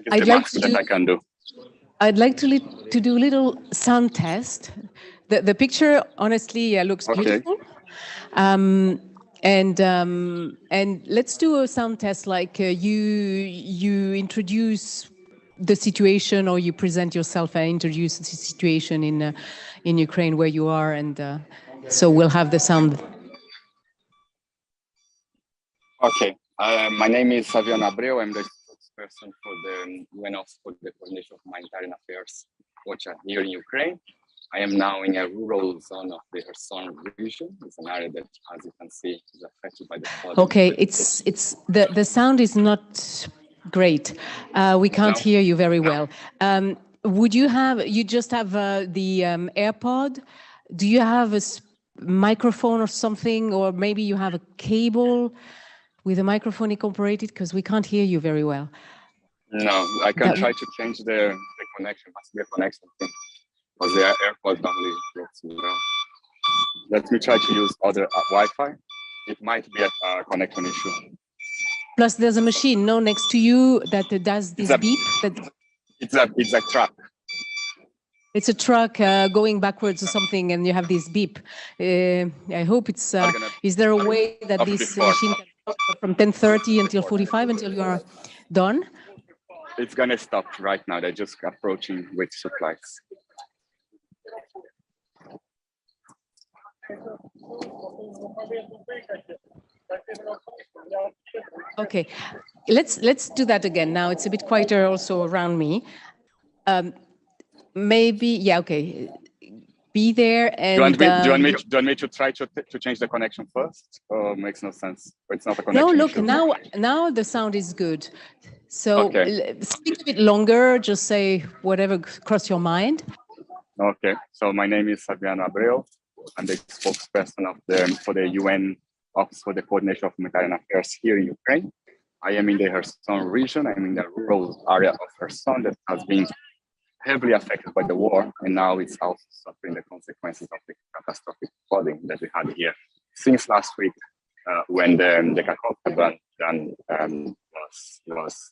It's the max that I can do. I'd like to do a little sound test. The picture, honestly, looks beautiful. And let's do a sound test. Like you introduce the situation, or you present yourself and introduce the situation in Ukraine where you are, and so we'll have the sound. Okay. My name is Fabian Abreu. I'm the spokesperson for the UN Office for the Coordination of Humanitarian Affairs, OCHA, here in Ukraine. I am now in a rural zone of the Kherson region. It's an area that, as you can see, is affected by the flooding. Okay, it's the sound is not great. We can't hear you very well. Would you just have the AirPod? Do you have a microphone or something, or maybe you have a cable with a microphone incorporated? Because we can't hear you very well. No, I can try to change the connection. Must be a connection thing, because the AirPods don't really work well. Let me try to use other Wi-Fi. It might be a connection issue. Plus, there's a machine next to you that does this beep. It's a truck. It's a truck going backwards or something, and you have this beep. I hope it's. Is there a way that this machine can stop from 10:30 until 45 until you are done? It's gonna stop right now. They're just approaching with supplies. Okay, let's do that again. Now it's a bit quieter also around me. Maybe, yeah, okay. Be there and. Do you want me to try to change the connection first? Or makes no sense? Or it's not a connection. No, look, issue? now the sound is good. So speak a bit longer. Just say whatever cross your mind. Okay. So my name is Fabian Abreu. I'm the spokesperson for the UN Office for the Coordination of Humanitarian Affairs here in Ukraine. I am in the Kherson region. I'm in the rural area of Kherson that has been heavily affected by the war, and now it's also suffering the consequences of the catastrophic flooding that we had here since last week, when the Kakhovka dam was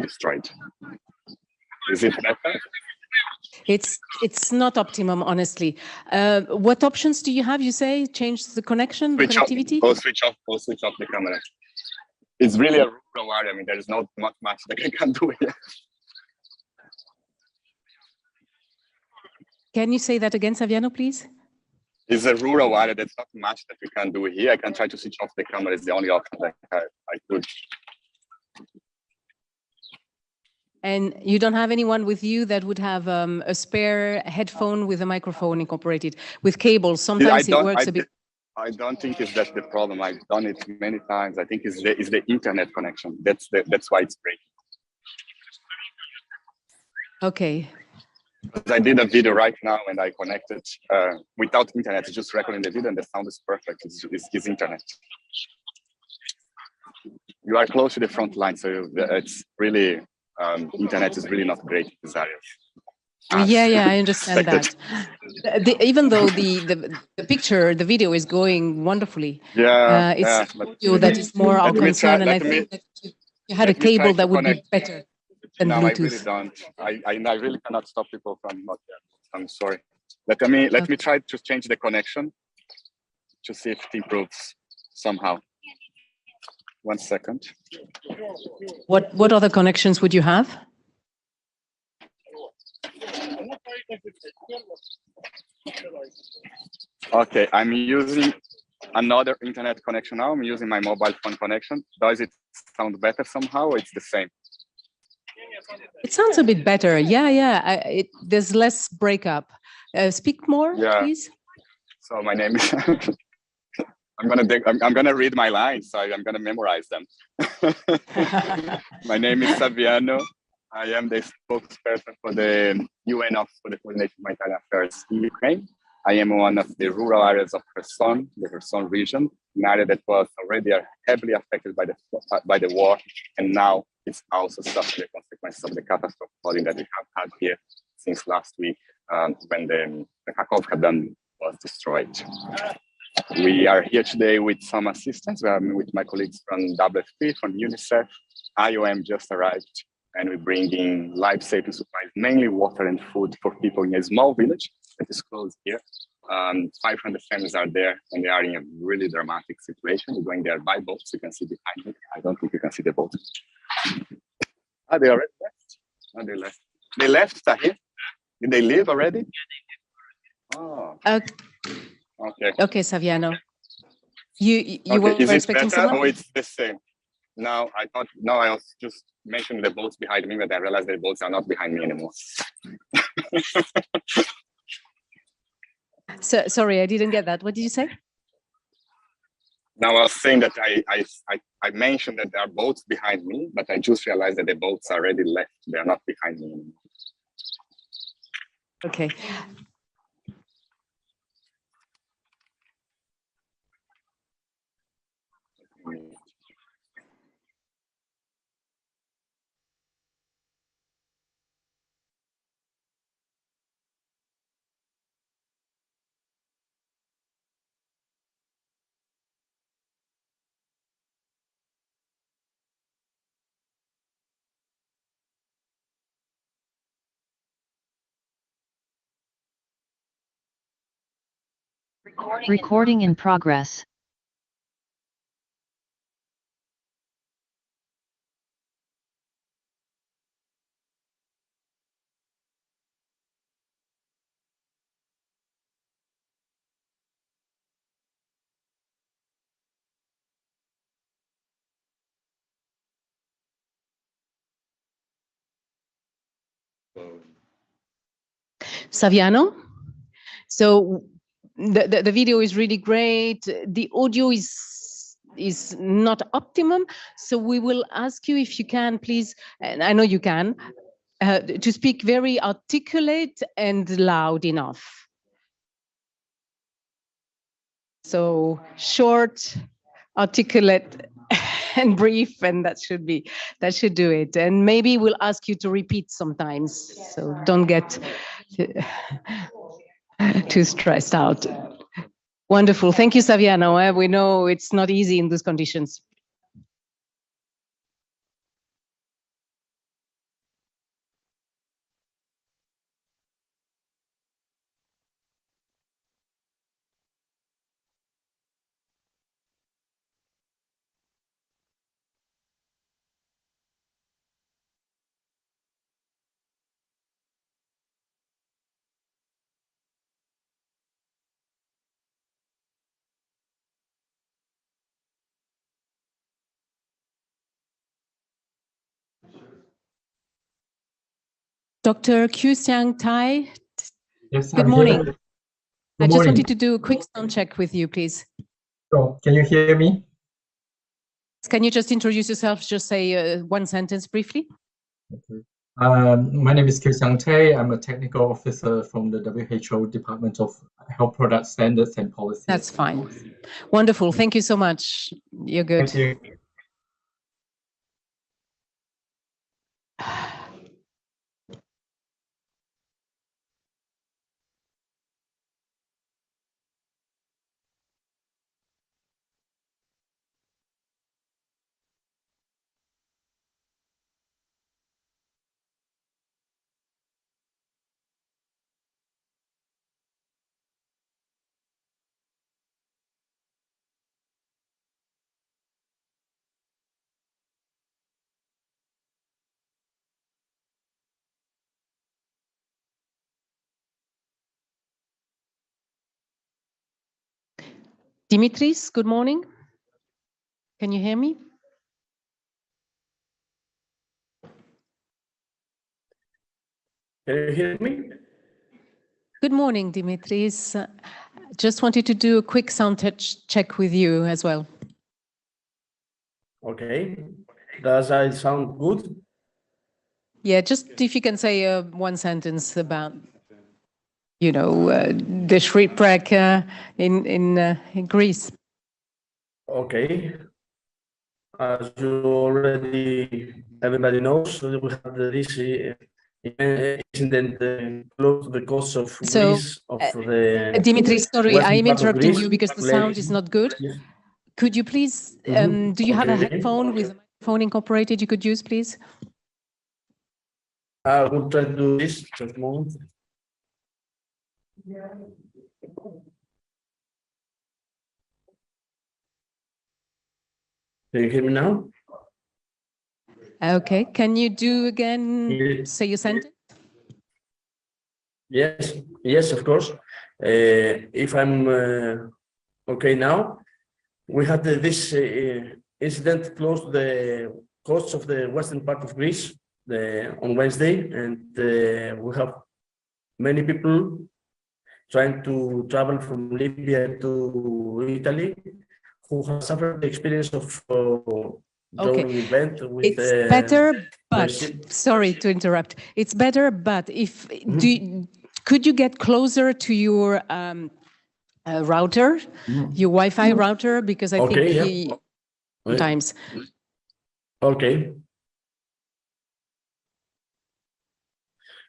destroyed. Is it better? It's not optimum, honestly. What options do you have? You say change the connection, the connectivity? Or switch off the camera. It's really a rural area. I mean, there is not much that I can do here. Can you say that again, Saviano, please? It's a rural area. There's not much that we can do here. I can try to switch off the camera. It's the only option that I could. And you don't have anyone with you that would have a spare headphone with a microphone incorporated with cables? Sometimes it works a bit. I don't think it's that the problem. I've done it many times. I think it's the internet connection. That's why it's breaking. Okay. I did a video right now and I connected without internet, just recording the video, and the sound is perfect. It's internet. You are close to the front line, so it's really internet is really not great in this area. Yeah, I understand that. Even though the picture, the video is going wonderfully. Yeah, it's audio that is more our concern, and I think that you had a cable that would be better. No, Bluetooth. I really don't. I really cannot stop people from not there. I'm sorry. Let me try to change the connection to see if it improves somehow. 1 second. What other connections would you have? Okay, I'm using another internet connection now. I'm using my mobile phone connection. Does it sound better somehow, or it's the same? It sounds a bit better. Yeah. There's less breakup. Speak more, please. So my name is. I'm gonna read my lines. So I'm gonna memorize them. My name is Saviano. I am the spokesperson for the UN Office for the Coordination of Humanitarian Affairs in Ukraine. I am one of the rural areas of Kherson, the Kherson region, an area that was already heavily affected by the war, and now it's also suffering the consequences of the catastrophic flooding that we have had here since last week, when the Kakhovka dam was destroyed. We are here today with some assistance. We are with my colleagues from WFP, from UNICEF. IOM just arrived and we bring in life-saving supplies, mainly water and food for people in a small village that is close here. 500 families are there, and they are in a really dramatic situation. We're going there by boats. You can see behind me. I don't think you can see the boat. Ah, they already left. Oh, they left. They left, Tahir? Did they leave already? Oh. Okay. Okay, Saviano. You okay. were Is it expecting better someone? or it's the same? Now I thought. No, I was just mentioning the boats behind me, but I realized the boats are not behind me anymore. So, sorry, I didn't get that. What did you say? Now I was saying that I mentioned that there are boats behind me, but I just realized that the boats are already left. They are not behind me anymore. Okay. Recording in progress. Saviano? So the video is really great. The audio is not optimum. So we will ask you if you can, please, and I know you can, to speak very articulate and loud enough. So short, articulate, and brief, and that should do it. And maybe we'll ask you to repeat sometimes. So don't get too stressed out. Wonderful. Thank you, Saviano. We know it's not easy in these conditions. Dr. Qiuxiang Tai, Yes, good I'm morning. here. I Good just morning. wanted to do a quick sound check with you, please. So, can you hear me? Can you just introduce yourself? Just say one sentence briefly. Okay. My name is Qiuxiang Tai. I'm a technical officer from the WHO Department of Health Product Standards and Policy. That's fine. Wonderful. Thank you so much. You're good. Thank you. Dimitris, good morning. Can you hear me? Can you hear me? Good morning, Dimitris. Just wanted to do a quick sound check with you as well. Okay. Does I sound good? Yeah, just if you can say one sentence about, you know, the shipwreck in Greece. Okay. As you already, everybody knows, we had this incident close to the coast of Greece. Dimitris, sorry, I'm interrupting you because the sound is not good. Yes. Could you please, do you have a headphone with a microphone incorporated you could use, please? I will try to do this. Just a moment. Can you hear me now? Okay, can you do again, Yeah. say your sentence? Yes, yes, of course. If I'm okay now, we had this incident close to the coast of the western part of Greece on Wednesday, and we have many people trying to travel from Libya to Italy who have suffered the experience of drowning event with It's better, their but ship. sorry to interrupt. It's better, but if could you get closer to your router, your Wi-Fi router, because I Okay, think yeah. sometimes. Okay.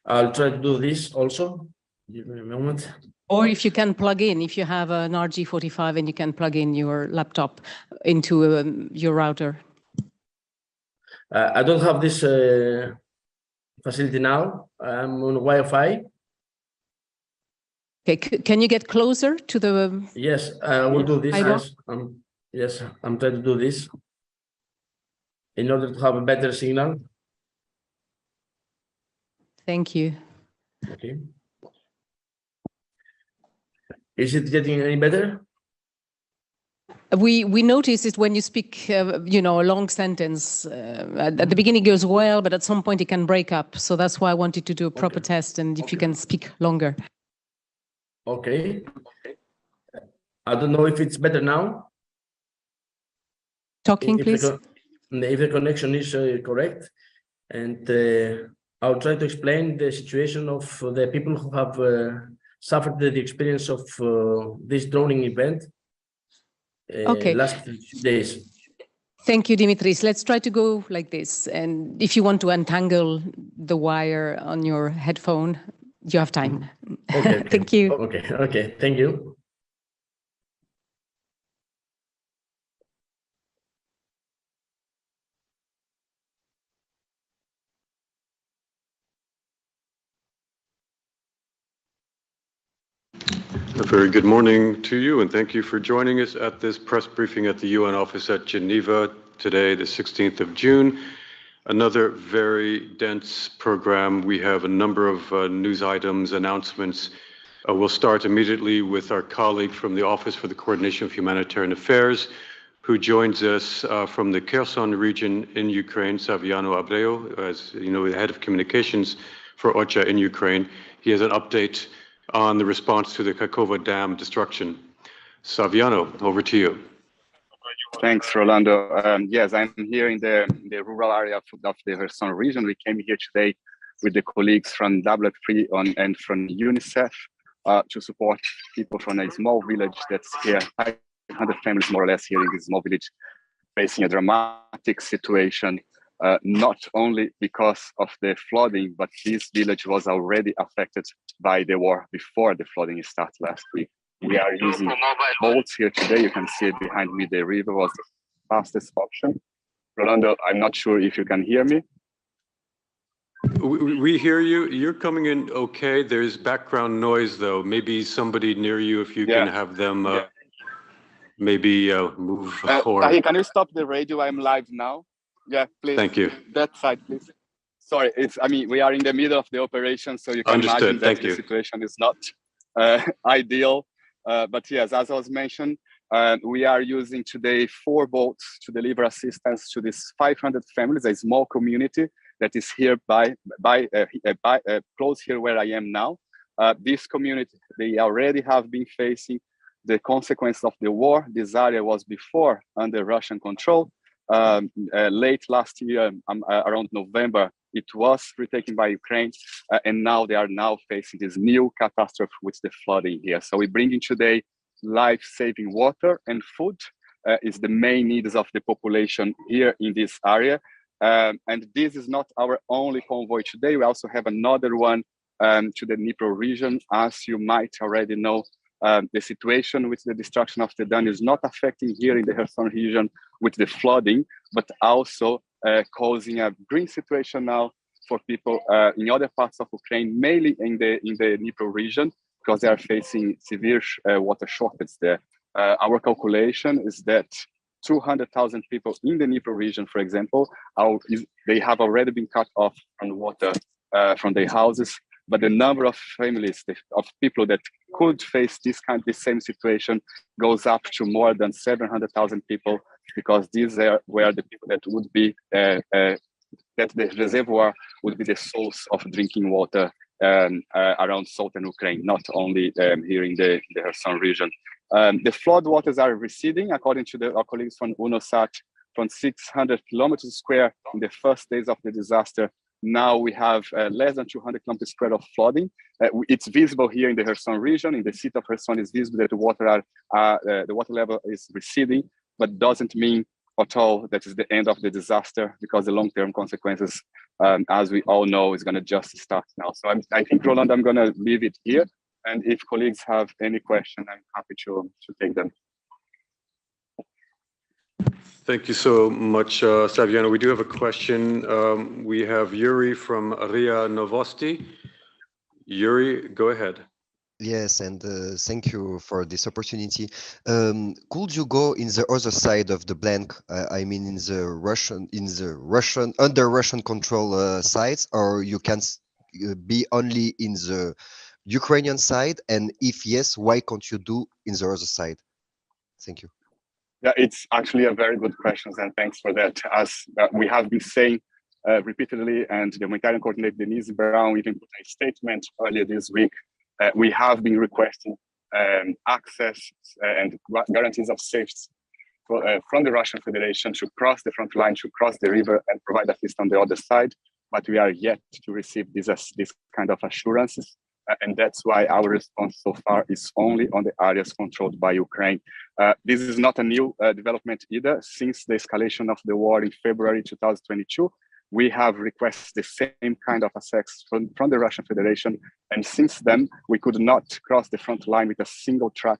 I'll try to do this also. Give me a moment. Or if you can plug in, if you have an RG45 and you can plug in your laptop into your router. I don't have this facility now. I'm on Wi-Fi. Okay, can you get closer to the? Yes, I will do this. Fiber? Yes, I'm trying to do this in order to have a better signal. Thank you. Okay. Is it getting any better? We notice it when you speak, a long sentence. At the beginning it goes well, but at some point it can break up. So that's why I wanted to do a proper test, and if you can speak longer. Okay. I don't know if it's better now. Talking, If please. if the connection is correct, and I'll try to explain the situation of the people who have suffered the experience of this drowning event last few days. Thank you, Dimitris. Let's try to go like this. And if you want to untangle the wire on your headphone, you have time. Okay. Thank you. Okay. Thank you. A very good morning to you, and thank you for joining us at this press briefing at the UN office at Geneva today, the 16th of June. Another very dense program. We have a number of news items, announcements. We'll start immediately with our colleague from the Office for the Coordination of Humanitarian Affairs, who joins us from the Kherson region in Ukraine, Saviano Abreu, as you know, the head of communications for OCHA in Ukraine. He has an update on the response to the Kakova Dam destruction. Saviano, over to you. Thanks, Rolando. Yes, I'm here in the rural area of the Kherson region. We came here today with the colleagues from WFP and from UNICEF to support people from a small village that's here, 500 families more or less here in this small village, facing a dramatic situation, not only because of the flooding, but this village was already affected by the war before the flooding started last week. We are using boats here today. You can see it behind me. The river was the fastest option. Rolando, I'm not sure if you can hear me. We hear you. You're coming in okay. There's background noise, though. Maybe somebody near you, if you can have them maybe move forward. Can you stop the radio? I'm live now. Yeah, please. Thank you. That side, please. Sorry, we are in the middle of the operation, so you can imagine that the situation is not ideal. But yes, as I was mentioned, we are using today 4 boats to deliver assistance to these 500 families, a small community that is here close here where I am now. This community, they already have been facing the consequence of the war. This area was before under Russian control. Late last year, around November, it was retaken by Ukraine, and now they are facing this new catastrophe with the flooding here. So we bring in today life-saving water and food is the main needs of the population here in this area. And this is not our only convoy today. We also have another one to the Dnipro region. As you might already know, the situation with the destruction of the dam is not affecting here in the Kherson region with the flooding, but also causing a green situation now for people in other parts of Ukraine, mainly in the Dnipro region, because they are facing severe water shortage there. Our calculation is that 200,000 people in the Dnipro region, for example, they have already been cut off from water from their houses. But the number of families, of people that could face this same situation goes up to more than 700,000 people, because these were the people that would be, that the reservoir would be the source of drinking water around southern Ukraine, not only here in the Kherson region. The flood waters are receding, according to our colleagues from UNOSAT, from 600 kilometers square in the first days of the disaster. Now we have less than 200 kilometers square of flooding. It's visible here in the Kherson region. In the city of Kherson, it's visible that the water level is receding, but doesn't mean at all that is the end of the disaster, because the long-term consequences, as we all know, is going to just start now. So I think, Roland, I'm going to leave it here. And if colleagues have any question, I'm happy to take them. Thank you so much, Saviano. We do have a question. We have Yuri from RIA Novosti. Yuri, go ahead. Yes, and thank you for this opportunity. Could you go in the other side of the blank? I mean, in the Russian under Russian control sides, or you can be only in the Ukrainian side? And if yes, why can't you do in the other side? Thank you. Yeah, it's actually a very good question, and thanks for that. As we have been saying repeatedly, and the humanitarian coordinator Denise Brown even put a statement earlier this week, we have been requesting access and guarantees of safety from the Russian Federation to cross the front line, to cross the river and provide assistance on the other side. But we are yet to receive this kind of assurances. And that's why our response so far is only on the areas controlled by Ukraine. This is not a new development either. Since the escalation of the war in February 2022, we have requested the same kind of access from the Russian Federation. And since then, we could not cross the front line with a single truck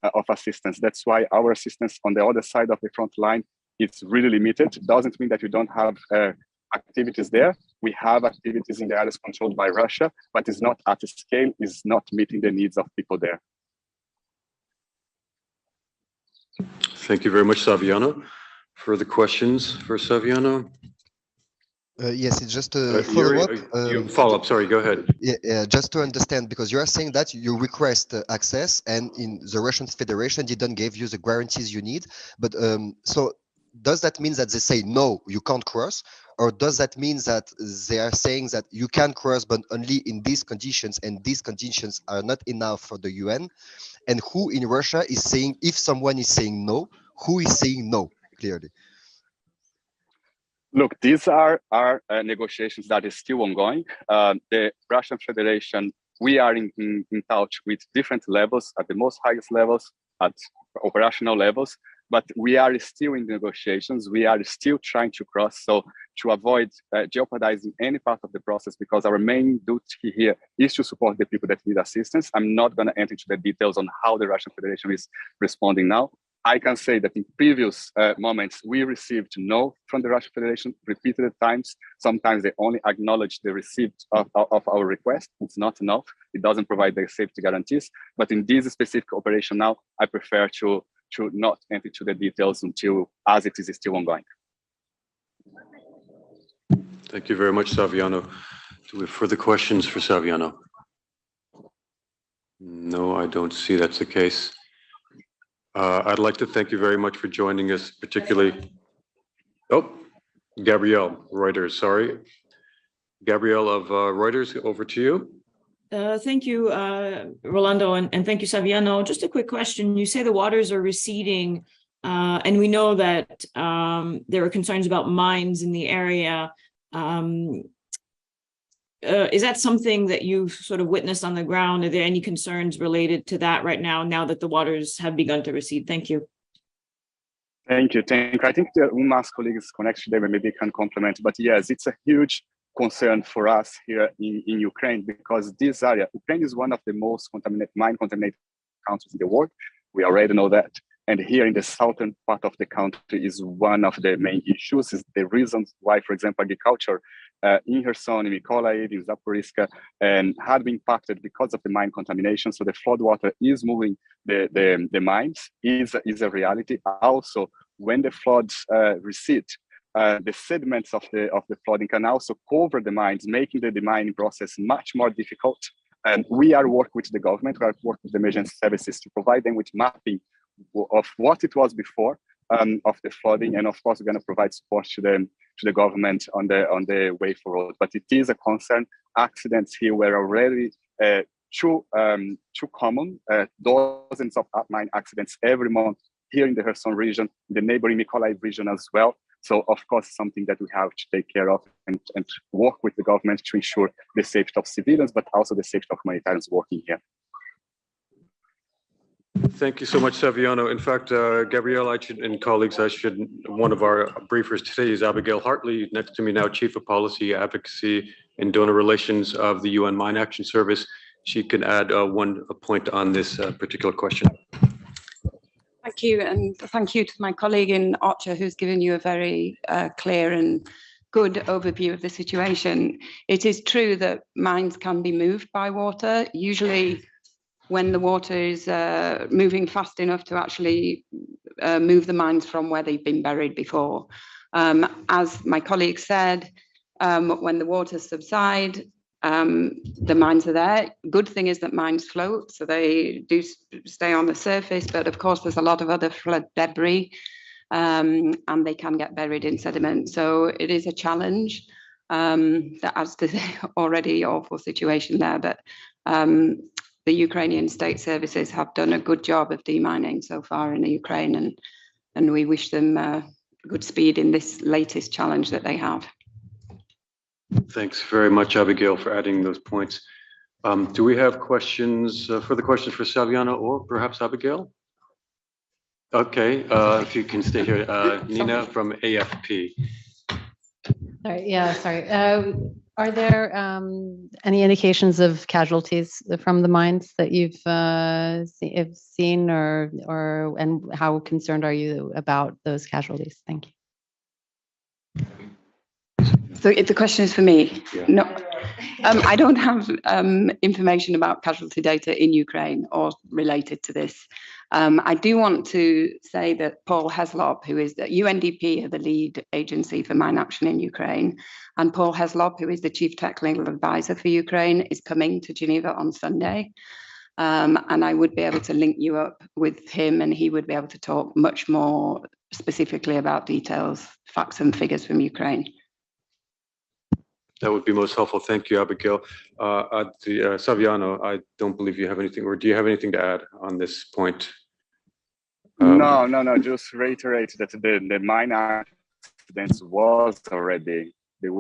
of assistance. That's why our assistance on the other side of the front line is really limited. It doesn't mean that we don't have activities there. We have activities in the areas controlled by Russia, but it's not at a scale, it's not meeting the needs of people there. Thank you very much, Saviano. Further questions for Saviano? Yes, it's just a follow-up. Follow-up, sorry, go ahead. Yeah, just to understand, because you are saying that you request access and in the Russian Federation didn't give you the guarantees you need. But so does that mean that they say, no, you can't cross? Or does that mean that they are saying that you can cross, but only in these conditions, and these conditions are not enough for the UN? And who in Russia is saying, if someone is saying no, who is saying no, clearly? Look, these are negotiations that is still ongoing. The Russian Federation, we are in touch with different levels, at the most highest levels, at operational levels, but we are still in negotiations. We are still trying to cross, so to avoid jeopardizing any part of the process, because our main duty here is to support the people that need assistance. I'm not going to enter into the details on how the Russian Federation is responding now. I can say that in previous moments, we received no from the Russian Federation repeated times. Sometimes they only acknowledge the receipt of our request. It's not enough. It doesn't provide the safety guarantees. But in this specific operation now, I prefer to not enter into the details until, as it is still ongoing. Thank you very much, Saviano. Do we have further questions for Saviano? No, I don't see that's the case. I'd like to thank you very much for joining us, particularly. Oh, Gabrielle, Reuters, sorry. Gabrielle of Reuters, over to you. Thank you, Rolando, and thank you, Saviano. Just a quick question. You say the waters are receding, and we know that there are concerns about mines in the area. Is that something that you've sort of witnessed on the ground? Are there any concerns related to that right now that the waters have begun to recede? Thank you. Thank you. I think the UMAS colleagues connection there maybe can complement, but yes, it's a huge concern for us here in Ukraine, because this area, Ukraine is one of the most mine-contaminated countries in the world. We already know that. And here in the southern part of the country is one of the main issues, is the reasons why, for example, agriculture in Kherson, in Mykolaiv, in Zaporizhzhia, and had been impacted because of the mine contamination. So the floodwater is moving the mines, is a reality. Also, when the floods recede, the sediments of the flooding can also cover the mines, making the demining process much more difficult. And we are working with the government, we are working with the emergency services to provide them with mapping of what it was before of the flooding, and of course we're going to provide support to the government on the way forward. But it is a concern. Accidents here were already too common. Dozens of mine accidents every month here in the Kherson region, the neighboring Mykolaiv region as well. So of course, something that we have to take care of and work with the government to ensure the safety of civilians, but also the safety of humanitarians working here. Thank you so much, Saviano. In fact, Gabrielle, and colleagues, one of our briefers today is Abigail Hartley, next to me now, Chief of Policy, Advocacy, and Donor Relations of the UN Mine Action Service. She can add one point on this particular question. Thank you, and thank you to my colleague in OCHA who's given you a very clear and good overview of the situation. It is true that mines can be moved by water, usually when the water is moving fast enough to actually move the mines from where they've been buried before. As my colleague said, when the waters subside, the mines are there. Good thing is that mines float, so they do stay on the surface, but of course there's a lot of other flood debris, and they can get buried in sediment. So it is a challenge that adds to the already awful situation there, but the Ukrainian state services have done a good job of demining so far in the Ukraine, and we wish them good speed in this latest challenge that they have. Thanks very much, Abigail, for adding those points. Do we have questions, further questions for Saviano or perhaps Abigail? Okay, if you can stay here. Nina from AFP. Sorry. Are there any indications of casualties from the mines that you've seen, and how concerned are you about those casualties? Thank you. So if the question is for me, Yeah. no, I don't have information about casualty data in Ukraine or related to this. I do want to say that Paul Heslop, who is the UNDP, the lead agency for mine action in Ukraine, and Paul Heslop, who is the chief technical advisor for Ukraine, is coming to Geneva on Sunday. And I would be able to link you up with him, and he would be able to talk much more specifically about details, facts and figures from Ukraine. That would be most helpful. Thank you, Abigail. Saviano, I don't believe you have anything, or do you have anything to add on this point? No. Just reiterate that the mine accidents were already a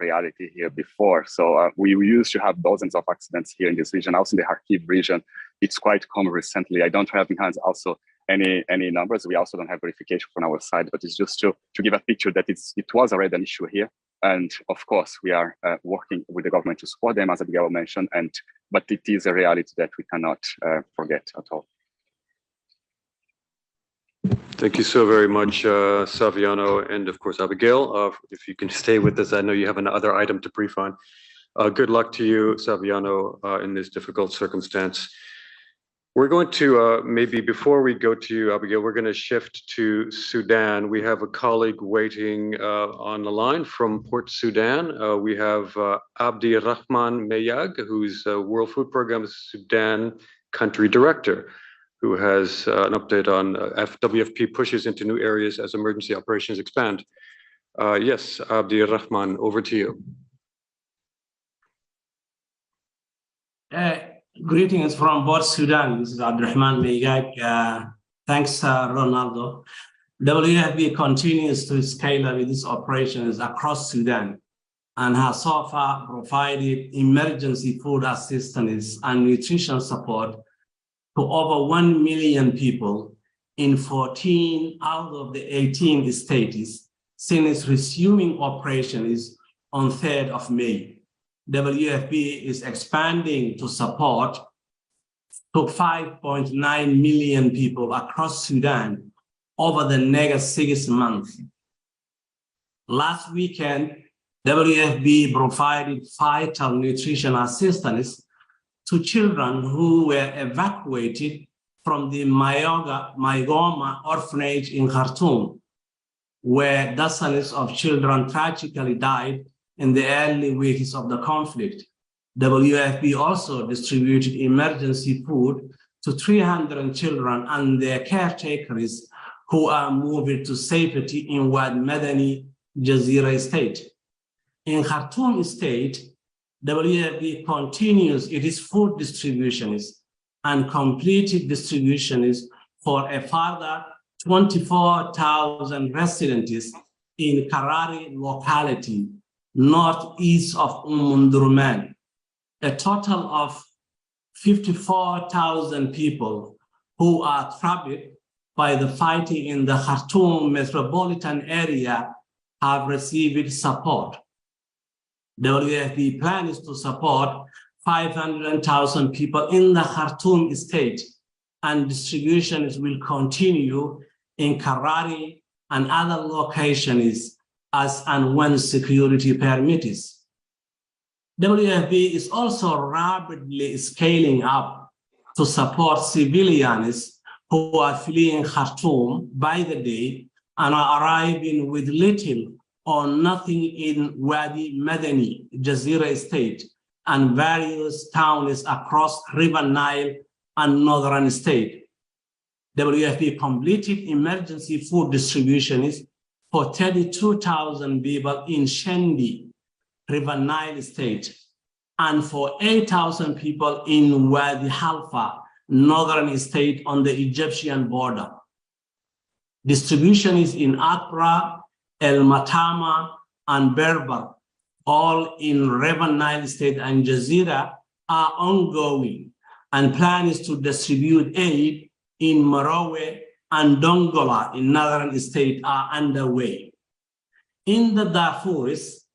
reality here before. So we used to have dozens of accidents here in this region. Also in the Kharkiv region, it's quite common recently. I don't have in hand also any numbers. We also don't have verification from our side, but it's just to give a picture that it was already an issue here. And of course, we are working with the government to support them, as Abigail mentioned, but it is a reality that we cannot forget at all. Thank you so very much, Saviano, and of course, Abigail. If you can stay with us, I know you have another item to brief on. Good luck to you, Saviano, in this difficult circumstance. We're going to, maybe before we go to you, Abigail, we're going to shift to Sudan. We have a colleague waiting on the line from Port Sudan. We have Abdi Rahman Mayag, who's World Food Programme Sudan Country Director, who has an update on WFP pushes into new areas as emergency operations expand. Yes, Abdi Rahman, over to you. Greetings from Port Sudan. This is Abdurrahman Meigag. Thanks, Ronaldo. WFP continues to scale up its operations across Sudan and has so far provided emergency food assistance and nutrition support to over 1 million people in 14 out of the 18 states since resuming operations on 3rd of May. WFP is expanding to support to 5.9 million people across Sudan over the next 6 months. Last weekend, WFP provided vital nutrition assistance to children who were evacuated from the Maigoma orphanage in Khartoum, where dozens of children tragically died in the early weeks of the conflict. WFP also distributed emergency food to 300 children and their caretakers who are moved to safety in Wad Medani, Jazeera State. In Khartoum State, WFP continues its food distributions and completed distributions for a further 24,000 residents in Karari locality, northeast of Durman. A total of 54,000 people who are trapped by the fighting in the Khartoum metropolitan area have received support. WFP plans to support 500,000 people in the Khartoum state, and distributions will continue in Karari and other locations as and when security permits. WFP is also rapidly scaling up to support civilians who are fleeing Khartoum by the day and are arriving with little or nothing in Wadi Medani, Jazeera State, and various towns across River Nile and northern state. WFP completed emergency food distributions for 32,000 people in Shendi, River Nile State, and for 8,000 people in Wadi Halfa, northern state on the Egyptian border. Distribution is in Accra, El Matama, and Berber, all in River Nile State and Jazeera, are ongoing, and plans to distribute aid in Marawe and Dongola in northern state are underway. In the Darfuris,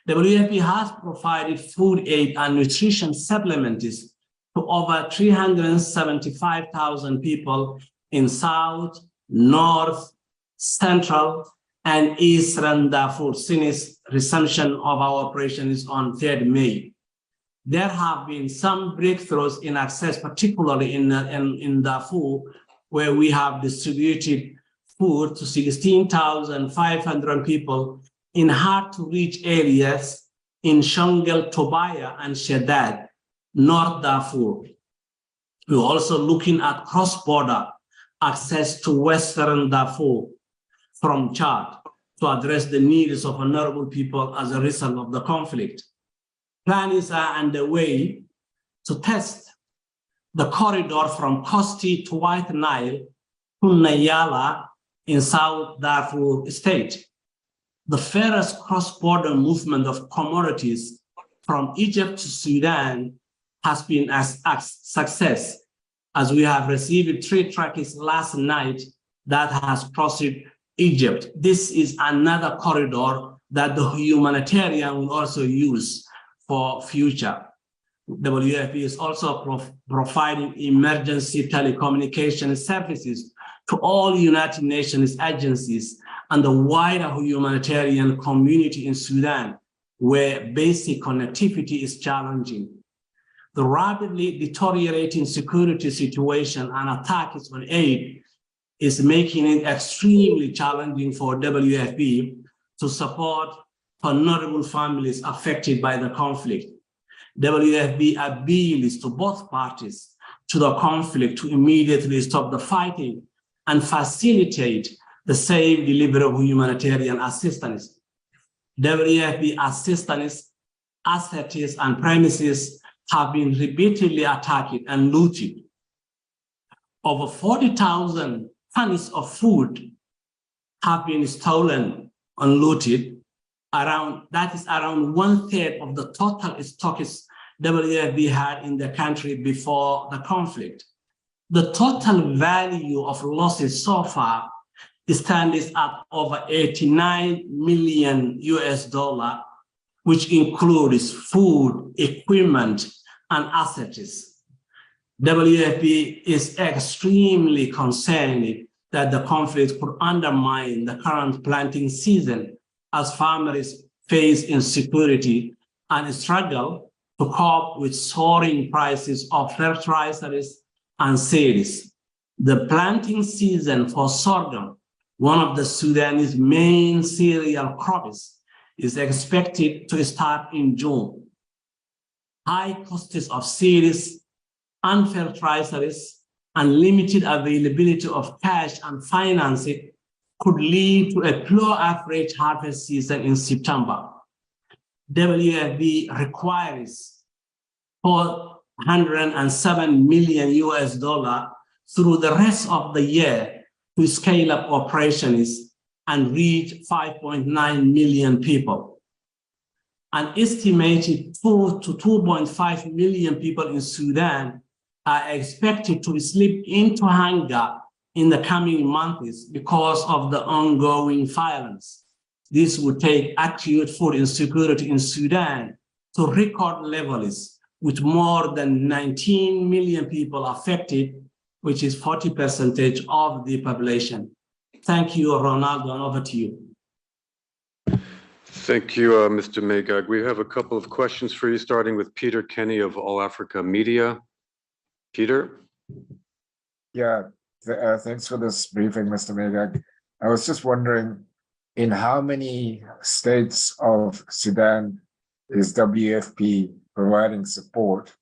WFP has provided food aid and nutrition supplements to over 375,000 people in South, North, Central, and Eastern Darfur since resumption of our operations on 3rd May. There have been some breakthroughs in access, particularly in Darfur, where we have distributed food to 16,500 people in hard-to-reach areas in Shangel, Tobiah, and Shaddad, North Darfur. We're also looking at cross-border access to Western Darfur from Chad to address the needs of vulnerable people as a result of the conflict. Plans are underway to test the corridor from Kosti to White Nile to Nayala in South Darfur State. The first cross-border movement of commodities from Egypt to Sudan has been a success, as we have received 3 trucks last night that has crossed Egypt. This is another corridor that the humanitarian will also use for future. WFP is also providing emergency telecommunication services to all United Nations agencies and the wider humanitarian community in Sudan, where basic connectivity is challenging. The rapidly deteriorating security situation and attacks on aid is making it extremely challenging for WFP to support vulnerable families affected by the conflict. WFP appeals to both parties to the conflict to immediately stop the fighting and facilitate the safe delivery of humanitarian assistance. WFP assistance, assets, and premises have been repeatedly attacked and looted. Over 40,000 tons of food have been stolen and looted. That is around 1/3 of the total stocks WFP had in the country before the conflict. The total value of losses so far stands at over $89 million, which includes food, equipment, and assets. WFP is extremely concerned that the conflict could undermine the current planting season as farmers face insecurity and struggle to cope with soaring prices of fertilizers and seeds. The planting season for sorghum, one of the Sudanese main cereal crops, is expected to start in June. High costs of seeds and fertilizers and limited availability of cash and financing could lead to a below average harvest season in September. WFP requires $407 million through the rest of the year to scale up operations and reach 5.9 million people. An estimated 2 to 2.5 million people in Sudan are expected to slip into hunger in the coming months because of the ongoing violence. This would take acute food insecurity in Sudan to record levels, with more than 19 million people affected, which is 40% of the population. Thank you, Ronaldo, and over to you. Thank you, Mr. Megag. We have a couple of questions for you, starting with Peter Kenny of All Africa Media. Peter? Yeah, thanks for this briefing, Mr. Megag. I was just wondering, in how many states of Sudan is WFP providing support?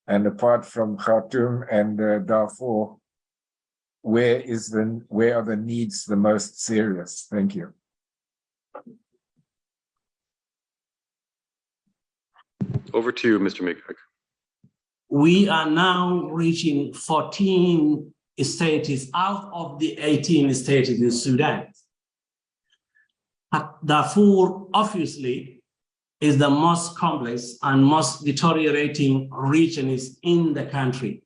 And apart from Khartoum and Darfur, where are the needs the most serious? Thank you. Over to you, Mr. Megag. We are now reaching 14 states out of the 18 states in Sudan. Darfur, obviously, is the most complex and most deteriorating regions in the country.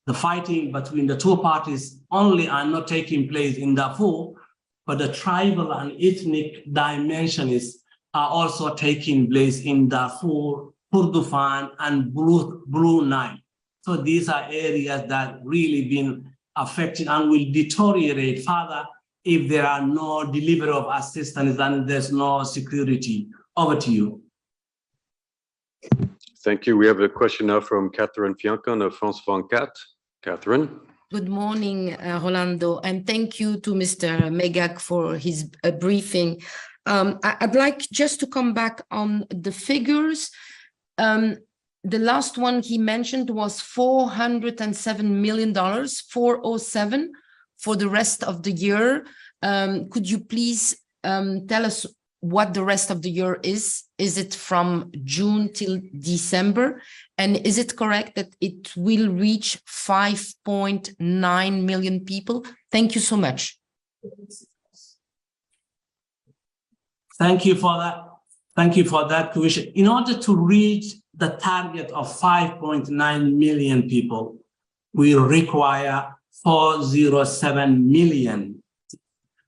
The fighting between the two parties only are not taking place in Darfur, but the tribal and ethnic dimensions are also taking place in Darfur, Kurdistan, and Blue Nile. So these are areas that really been affected and will deteriorate further if there are no delivery of assistance and there's no security. Over to you. Thank you. We have a question now from Catherine Fiancon of France 24. Catherine. Good morning, Rolando, and thank you to Mr. Megag for his briefing. I'd like just to come back on the figures. The last one he mentioned was $407 million, 407 for the rest of the year. Could you please tell us what the rest of the year is? Is it from June till December? And is it correct that it will reach 5.9 million people? Thank you so much. Thank you for that. Thank you for that question. In order to reach the target of 5.9 million people, we require 407 million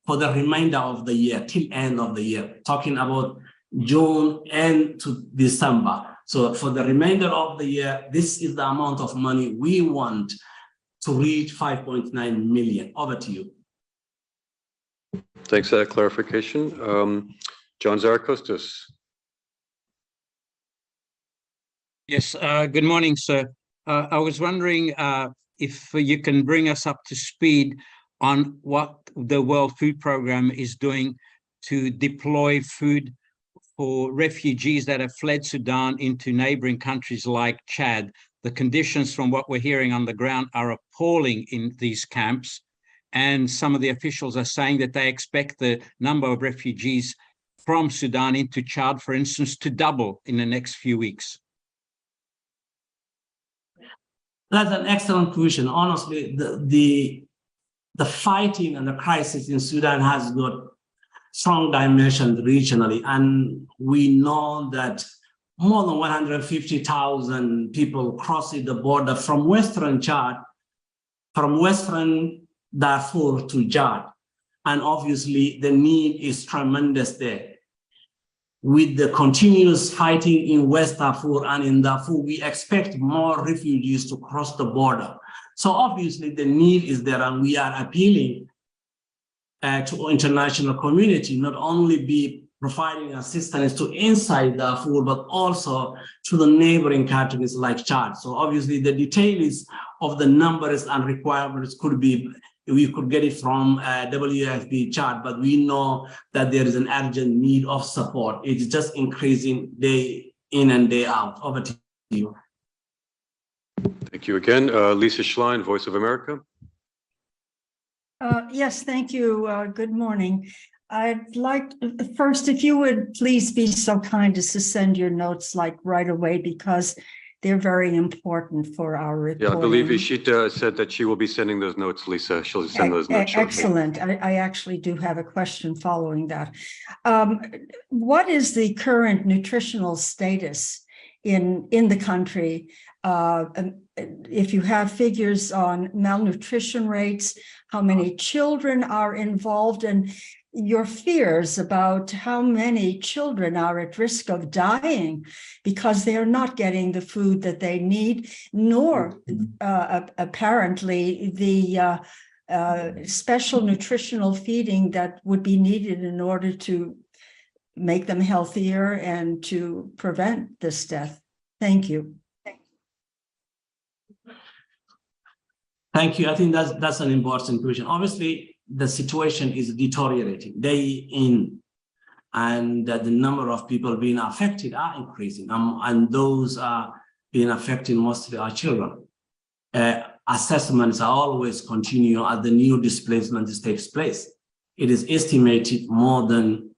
for the remainder of the year, till end of the year, talking about June end to December. So for the remainder of the year, this is the amount of money we want to reach 5.9 million. Over to you. Thanks for that clarification. John Zarakostas. Yes, good morning, sir. I was wondering if you can bring us up to speed on what the World Food Programme is doing to deploy food for refugees that have fled Sudan into neighboring countries like Chad. The conditions from what we're hearing on the ground are appalling in these camps. And some of the officials are saying that they expect the number of refugees from Sudan into Chad, for instance, to double in the next few weeks. That's an excellent question. Honestly, the fighting and the crisis in Sudan has got strong dimensions regionally. And we know that more than 150,000 people crossing the border from Western Chad, from Western Darfur to Chad. And obviously the need is tremendous there. With the continuous fighting in West Darfur and in Darfur, we expect more refugees to cross the border. So obviously the need is there, and we are appealing to international community, not only be providing assistance to inside Darfur, but also to the neighboring countries like Chad. So obviously the details of the numbers and requirements could be, we could get it from WFP Chad, but we know that there is an urgent need of support. It's just increasing day in and day out. Over to you. Thank you again. Lisa Schlein, Voice of America. Yes, thank you. Good morning. I'd like, first, if you would please be so kind as to send your notes like right away, because they're very important for our reporting. Yeah, I believe Ishita said that she will be sending those notes, Lisa. She'll send those notes shortly. Excellent. I actually do have a question following that. What is the current nutritional status in the country? If you have figures on malnutrition rates, how many children are involved, and your fears about how many children are at risk of dying because they are not getting the food that they need, nor apparently the special nutritional feeding that would be needed in order to make them healthier and to prevent this death. Thank you. Thank you. I think that's an important question. Obviously, the situation is deteriorating day in, and the number of people being affected are increasing, and those are being affected mostly are children. Assessments are always continue as the new displacement takes place. It is estimated more than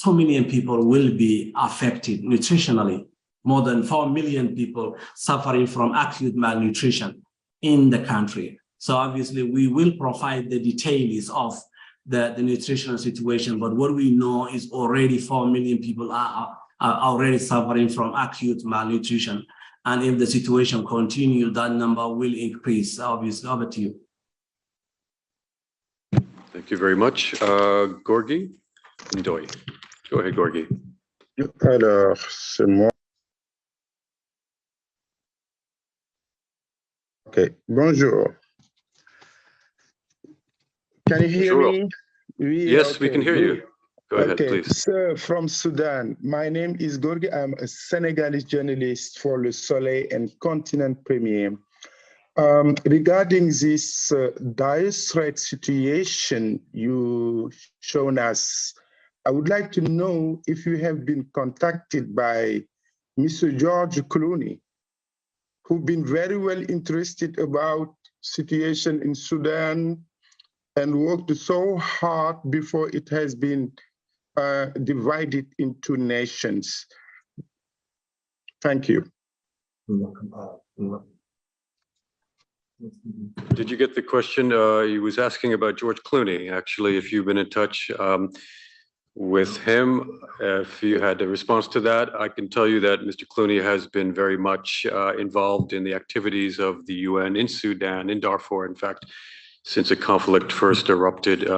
2 million people will be affected nutritionally, more than 4 million people suffering from acute malnutrition in the country. So obviously we will provide the details of the nutritional situation, but what we know is already 4 million people are already suffering from acute malnutrition. And if the situation continues, that number will increase. Obviously, over to you. Thank you very much. Gorgi Ndoye. Go ahead, Gorgi. Alors, c'est moi. Okay, bonjour. Can you hear me? Yes, we can hear you. Go ahead, please. Sir, from Sudan. My name is Gorgi. I'm a Senegalese journalist for Le Soleil and Continent Premier. Regarding this dire threat situation you shown us, I would like to know if you have been contacted by Mr. George Clooney, who've been very well interested about situation in Sudan and worked so hard before it has been divided into nations. Thank you. Did you get the question? He was asking about George Clooney, actually, if you've been in touch with him. If you had a response to that, I can tell you that Mr. Clooney has been very much involved in the activities of the UN in Sudan, in Darfur, in fact, since the conflict first erupted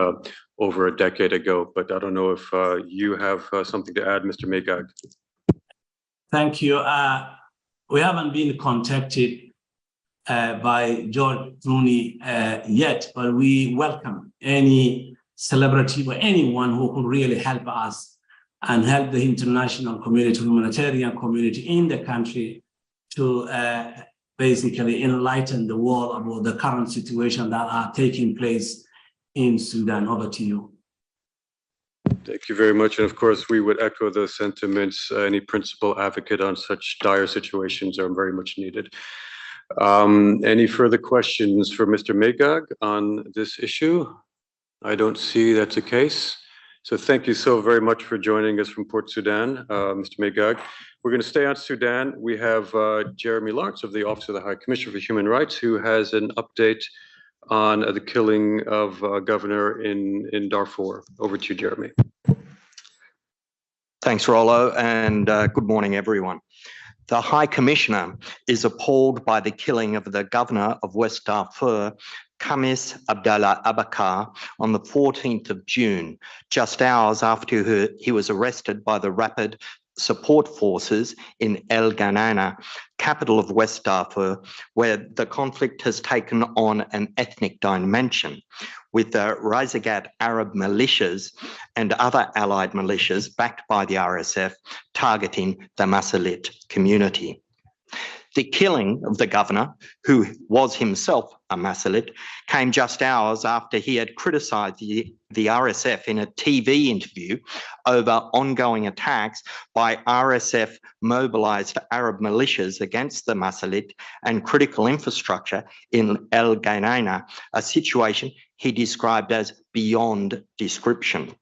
over a decade ago. But I don't know if you have something to add, Mr. Megag. Thank you. We haven't been contacted by George Clooney yet, but we welcome any celebrity or anyone who could really help us and help the international community, humanitarian community in the country to basically enlighten the world about the current situation that are taking place in Sudan. Over to you. Thank you very much. And of course, we would echo those sentiments. Any principal advocate on such dire situations are very much needed. Any further questions for Mr. Megag on this issue? I don't see that's the case. So thank you so very much for joining us from Port Sudan, Mr. Megag. We're going to stay on Sudan. We have Jeremy Lawrence of the Office of the High Commissioner for Human Rights, who has an update on the killing of a governor in Darfur. Over to you, Jeremy. Thanks, Rollo, and good morning, everyone. The High Commissioner is appalled by the killing of the governor of West Darfur, Khamis Abdallah Abakar, on the 14th of June, just hours after he was arrested by the rapid support forces in El Ganaina, capital of West Darfur, where the conflict has taken on an ethnic dimension, with the Rizagat Arab militias and other allied militias backed by the RSF targeting the Masalit community. The killing of the governor, who was himself a Masalit, came just hours after he had criticised the RSF in a TV interview over ongoing attacks by RSF mobilised Arab militias against the Masalit and critical infrastructure in El Ganaina, a situation he described as beyond description.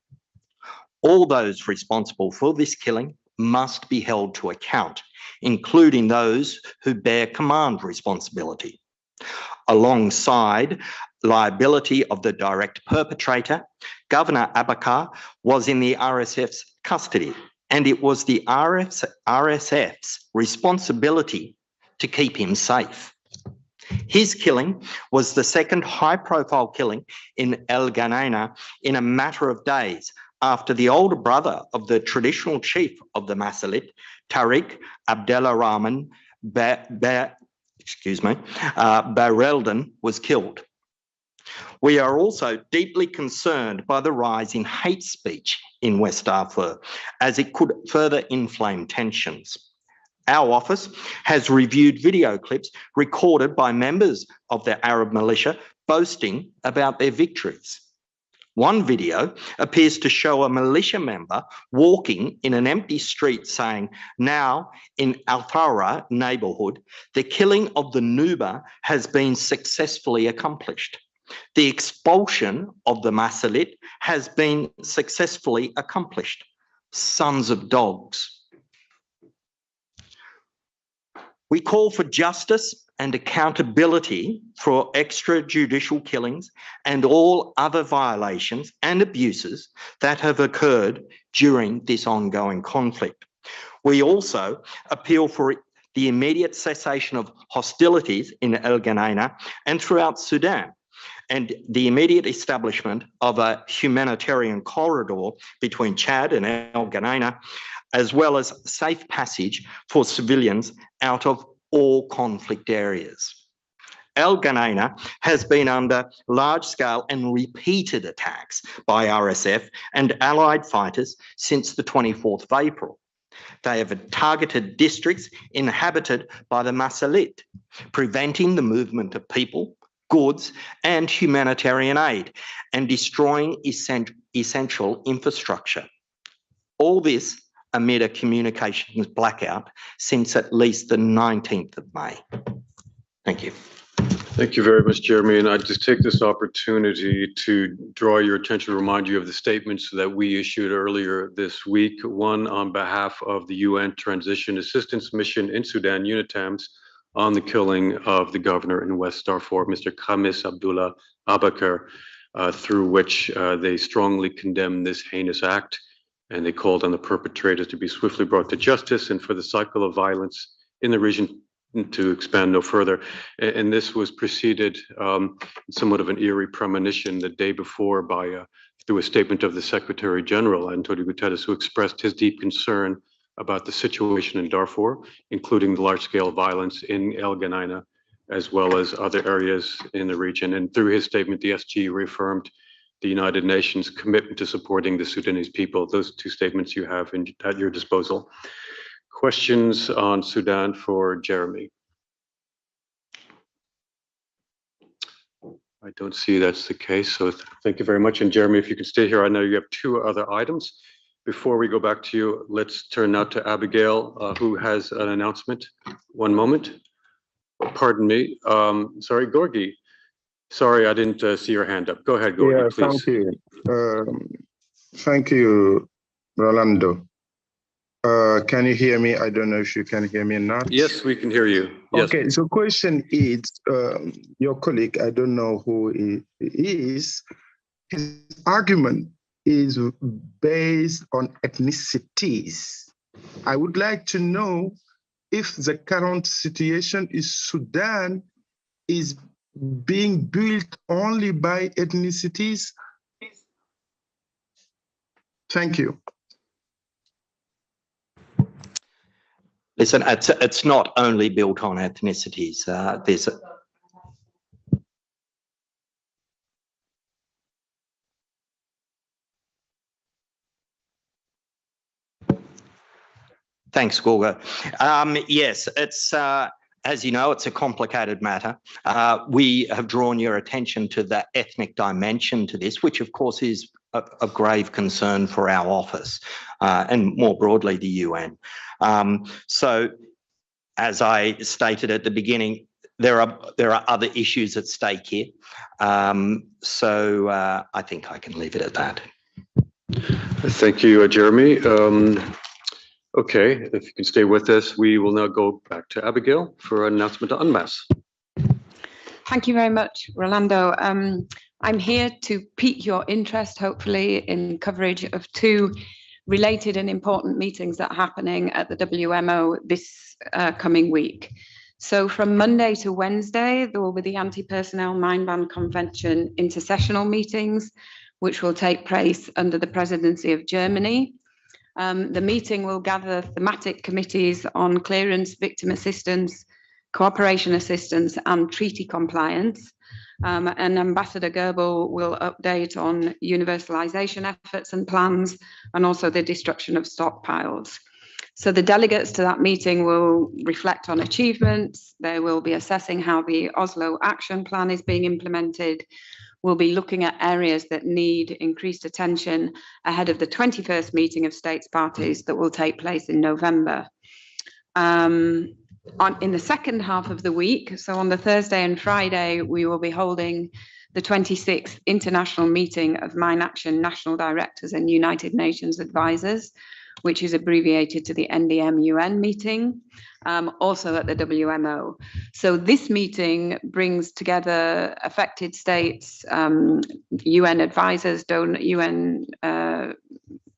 All those responsible for this killing must be held to account, including those who bear command responsibility. Alongside liability of the direct perpetrator, Governor Abakar was in the RSF's custody, and it was the RSF's responsibility to keep him safe. His killing was the second high-profile killing in El Ganaina in a matter of days after the older brother of the traditional chief of the Masalit, Tariq Abdelrahman Barelden, was killed. We are also deeply concerned by the rise in hate speech in West Darfur, as it could further inflame tensions. Our office has reviewed video clips recorded by members of the Arab militia boasting about their victories. One video appears to show a militia member walking in an empty street saying, now in Al-Thawra neighbourhood, the killing of the Nuba has been successfully accomplished. The expulsion of the Masalit has been successfully accomplished. Sons of dogs. We call for justice and accountability for extrajudicial killings and all other violations and abuses that have occurred during this ongoing conflict. We also appeal for the immediate cessation of hostilities in El Ganaina and throughout Sudan, and the immediate establishment of a humanitarian corridor between Chad and El Ganaina, as well as safe passage for civilians out of all conflict areas. El Ganaina has been under large-scale and repeated attacks by RSF and allied fighters since the 24th of April. They have targeted districts inhabited by the Masalit, preventing the movement of people, goods, and humanitarian aid, and destroying essential infrastructure. All this amid a communications blackout since at least the 19th of May. Thank you. Thank you very much, Jeremy. And I just take this opportunity to draw your attention, remind you of the statements that we issued earlier this week. One on behalf of the UN Transition Assistance Mission in Sudan, UNITAMS, on the killing of the governor in West Darfur, Mr. Khamis Abdullah Abakar, through which they strongly condemn this heinous act. And they called on the perpetrators to be swiftly brought to justice and for the cycle of violence in the region to expand no further. And this was preceded somewhat of an eerie premonition the day before by through a statement of the Secretary General, Antonio Guterres, who expressed his deep concern about the situation in Darfur, including the large-scale violence in El Ganaina, as well as other areas in the region. And through his statement, the SG reaffirmed the United Nations commitment to supporting the Sudanese people. Those two statements you have at your disposal. Questions on Sudan for Jeremy? I don't see that's the case, so thank you very much. And Jeremy, if you can stay here, I know you have two other items. Before we go back to you, let's turn now to Abigail, who has an announcement. One moment. Pardon me. Sorry, Gorgi. Sorry, I didn't see your hand up. Go ahead, Gorgi, please. Thank you. Thank you, Rolando. Can you hear me? I don't know if you can hear me or not. Yes, we can hear you. Yes. Okay, so question is, your colleague, I don't know who he is, his argument is based on ethnicities. I would like to know if the current situation in Sudan is being built only by ethnicities. Thank you. Listen, it's not only built on ethnicities. There's Thanks, Gorga. Yes, it's as you know, it's a complicated matter. We have drawn your attention to the ethnic dimension to this, which of course is of grave concern for our office and more broadly the UN. So, as I stated at the beginning, there are other issues at stake here. So I think I can leave it at that. Thank you, Jeremy. Okay, if you can stay with us, we will now go back to Abigail for an announcement to UNMAS. Thank you very much, Rolando. I'm here to pique your interest, hopefully, in coverage of two related and important meetings that are happening at the WMO this coming week. So from Monday to Wednesday, there will be the Anti-Personnel Mine Ban Convention intersessional meetings, which will take place under the presidency of Germany. The meeting will gather thematic committees on clearance, victim assistance, cooperation assistance, and treaty compliance. And Ambassador Goebel will update on universalization efforts and plans, and also the destruction of stockpiles. So the delegates to that meeting will reflect on achievements. They will be assessing how the Oslo Action Plan is being implemented. We'll be looking at areas that need increased attention ahead of the 21st meeting of states parties that will take place in November. In the second half of the week, so on the Thursday and Friday, we will be holding the 26th International Meeting of Mine Action National Directors and United Nations Advisors, which is abbreviated to the NDM-UN meeting, also at the WMO. So this meeting brings together affected states, UN advisors, UN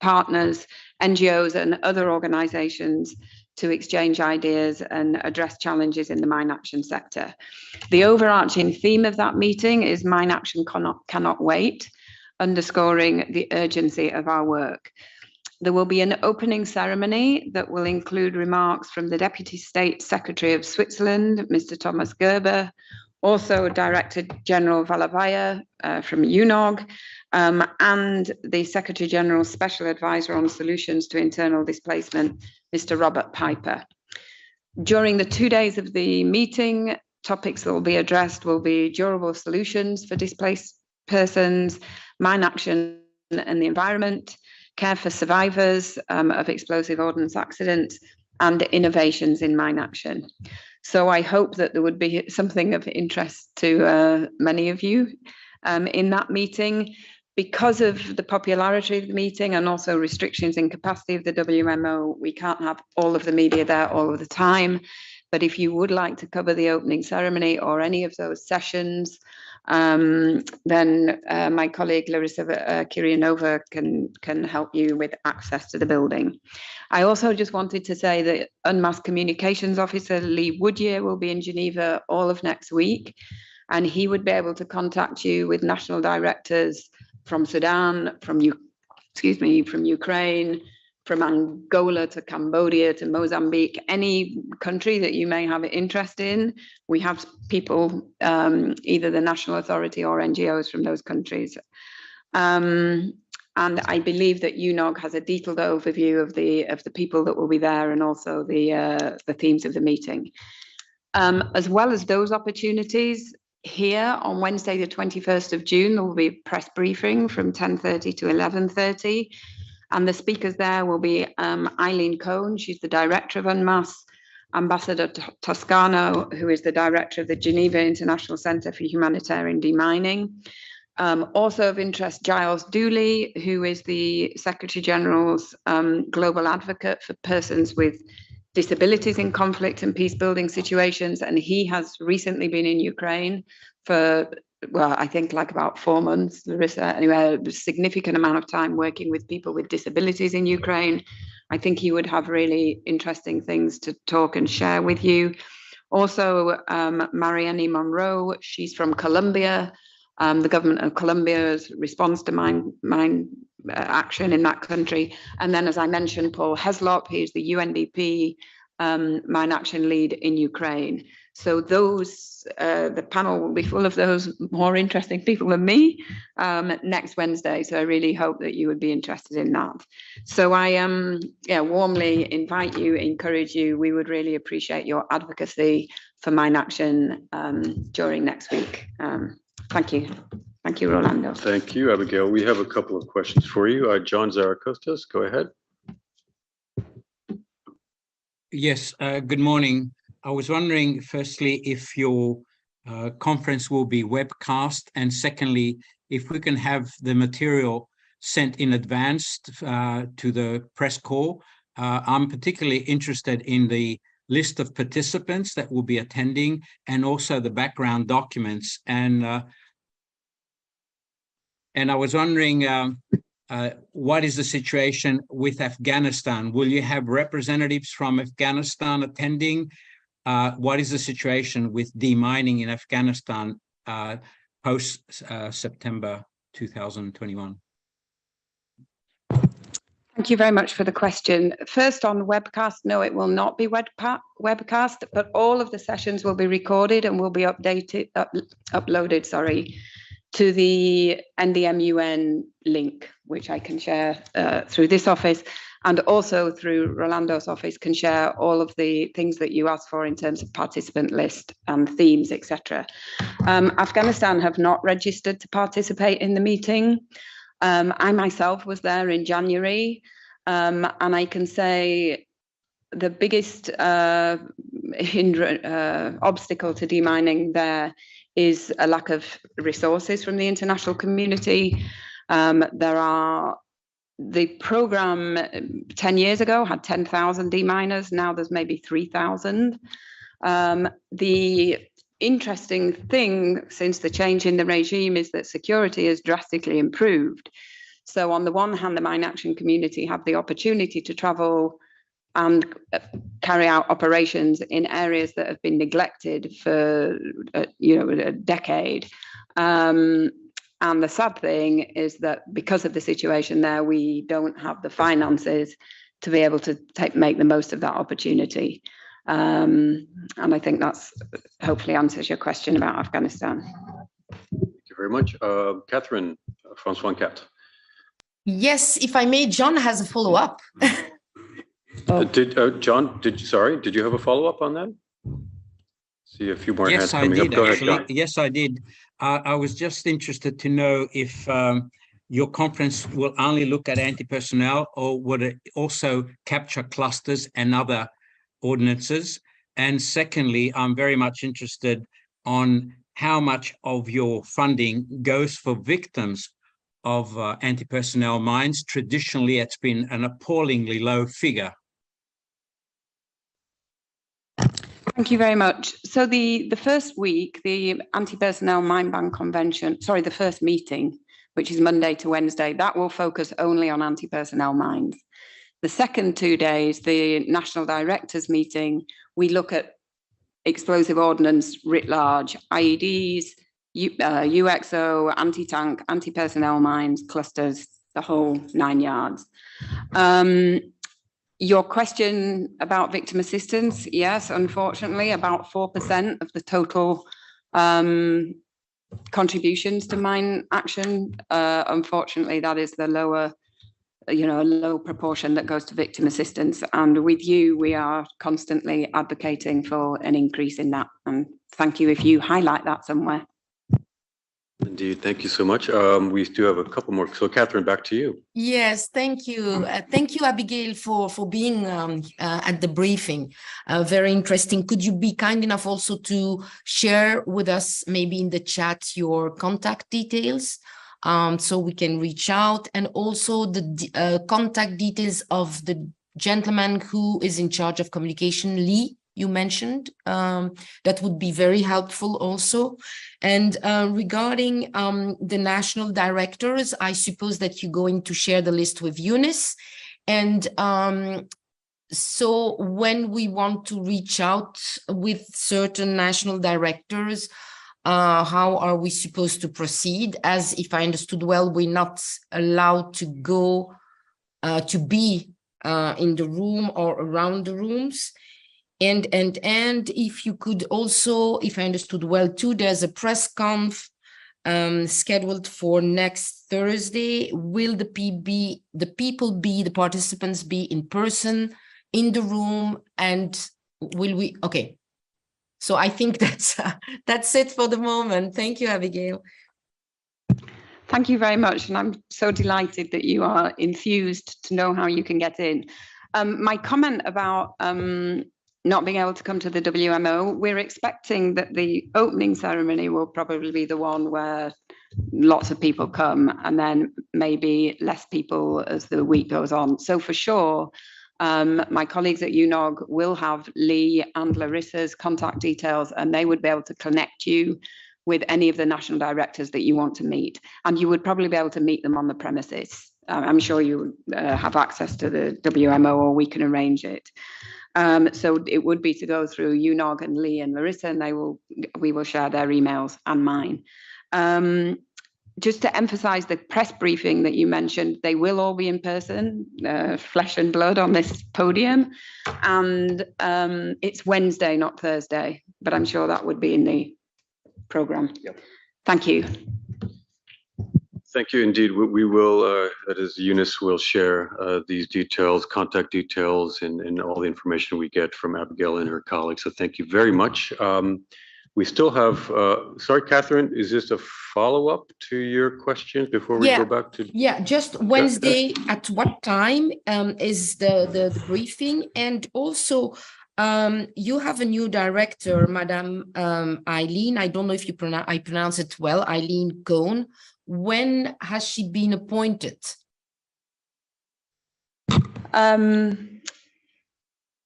partners, NGOs, and other organizations to exchange ideas and address challenges in the mine action sector. The overarching theme of that meeting is mine action cannot wait, underscoring the urgency of our work. There will be an opening ceremony that will include remarks from the Deputy State Secretary of Switzerland, Mr. Thomas Gerber, also Director General Valavaya from UNOG, and the Secretary General's Special Advisor on Solutions to Internal Displacement, Mr. Robert Piper. During the 2 days of the meeting, topics that will be addressed will be durable solutions for displaced persons, mine action and the environment, care for survivors of explosive ordnance accidents, and innovations in mine action. So I hope that there would be something of interest to many of you in that meeting. Because of the popularity of the meeting and also restrictions in capacity of the WMO, we can't have all of the media there all of the time. But if you would like to cover the opening ceremony or any of those sessions, then my colleague Larissa Kirianova can help you with access to the building. I also just wanted to say that UNMAS Communications Officer Lee Woodyear will be in Geneva all of next week, and he would be able to contact you with national directors from Sudan, from Ukraine, from Angola to Cambodia to Mozambique, any country that you may have an interest in. We have people, either the national authority or NGOs from those countries. And I believe that UNOG has a detailed overview of the people that will be there and also the themes of the meeting. As well as those opportunities, here on Wednesday, the 21st of June, there will be a press briefing from 10:30 to 11:30. And the speakers there will be Eileen Cohn, she's the director of UNMAS, Ambassador Toscano, who is the director of the Geneva International Center for Humanitarian Demining. Also of interest, Giles Dooley, who is the Secretary General's global advocate for persons with disabilities in conflict and peace building situations. And he has recently been in Ukraine for, well, I think like about 4 months, Larissa, anyway, a significant amount of time working with people with disabilities in Ukraine. I think he would have really interesting things to talk and share with you. Also, Marianne Monroe, she's from Colombia. The government of Colombia's response to mine action in that country. And then, as I mentioned, Paul Heslop, he's the UNDP mine action lead in Ukraine. So those, the panel will be full of those more interesting people than me next Wednesday. So I really hope that you would be interested in that. So I warmly invite you, encourage you. We would really appreciate your advocacy for mine action during next week. Thank you. Thank you, Rolando. Thank you, Abigail. We have a couple of questions for you. John Zarakostas, go ahead. Yes, good morning. I was wondering, firstly, if your conference will be webcast, and secondly, if we can have the material sent in advance to the press corps. I'm particularly interested in the list of participants that will be attending and also the background documents. And I was wondering, what is the situation with Afghanistan? Will you have representatives from Afghanistan attending? What is the situation with demining in Afghanistan post September 2021? Thank you very much for the question. First, on webcast, no, it will not be webcast, but all of the sessions will be recorded and will be uploaded, to the NDMUN link, which I can share through this office, and also through Rolando's office can share all of the things that you asked for in terms of participant list and themes, etc. Afghanistan have not registered to participate in the meeting. I myself was there in January, and I can say the biggest obstacle to demining there is a lack of resources from the international community. The program 10 years ago had 10,000 deminers. Now there's maybe 3,000. The interesting thing since the change in the regime is that security has drastically improved. So on the one hand, the mine action community have the opportunity to travel and carry out operations in areas that have been neglected for a decade. And the sad thing is that because of the situation there, we don't have the finances to be able to make the most of that opportunity. And I think that's hopefully answers your question about Afghanistan. Thank you very much. Catherine, François Cat. Yes, if I may, John has a follow-up. John, did you have a follow-up on that? See a few more hands coming up. Go ahead, John. Yes, I did. I was just interested to know if your conference will only look at anti-personnel, or would it also capture clusters and other ordinances? And secondly, I'm very much interested on how much of your funding goes for victims of anti-personnel mines. Traditionally, it's been an appallingly low figure. Thank you very much. So the first week, the Anti-Personnel Mine Ban Convention, the first meeting, which is Monday to Wednesday, that will focus only on anti-personnel mines. The second 2 days, the National Directors meeting, we look at explosive ordnance writ large, IEDs, UXO, anti-tank, anti-personnel mines, clusters, the whole 9 yards. Your question about victim assistance, yes, unfortunately, about 4% of the total contributions to mine action. Unfortunately, that is the lower, a low proportion that goes to victim assistance. And with you, we are constantly advocating for an increase in that. And thank you if you highlight that somewhere. Indeed, thank you so much. We do have a couple more. So Catherine, back to you. Yes, thank you. Thank you, Abigail, for being at the briefing. Very interesting. Could you be kind enough also to share with us, maybe in the chat, your contact details so we can reach out, and also the contact details of the gentleman who is in charge of communication, Lee, you mentioned. That would be very helpful also. And regarding the national directors, I suppose that you're going to share the list with Eunice. And so when we want to reach out with certain national directors, how are we supposed to proceed? As if I understood well, we're not allowed to go to be in the room or around the rooms. And if you could also, if I understood well too, there's a press conf scheduled for next Thursday. Will the participants be in person in the room, and will we? Okay, so I think that's it for the moment. Thank you, Abigail. Thank you very much, and I'm so delighted that you are enthused to know how you can get in. My comment about not being able to come to the WMO, we're expecting that the opening ceremony will probably be the one where lots of people come, and then maybe less people as the week goes on. So for sure, my colleagues at UNOG will have Lee and Larissa's contact details, and they would be able to connect you with any of the national directors that you want to meet. And you would probably be able to meet them on the premises. I'm sure you have access to the WMO, or we can arrange it. So it would be to go through UNOG and Lee and Larissa, and we will share their emails and mine. Just to emphasize the press briefing that you mentioned, they will all be in person, flesh and blood on this podium. And it's Wednesday, not Thursday, but I'm sure that would be in the program. Yep. Thank you. Thank you indeed. We will, that is, Eunice will share these details, contact details, and all the information we get from Abigail and her colleagues. So thank you very much. We still have, sorry, Catherine, is this a follow-up to your questions before we go back to? Yeah, just Wednesday at what time is the briefing? And also, you have a new director, Madame Eileen. I don't know if I pronounce it well, Eileen Cohn. When has she been appointed?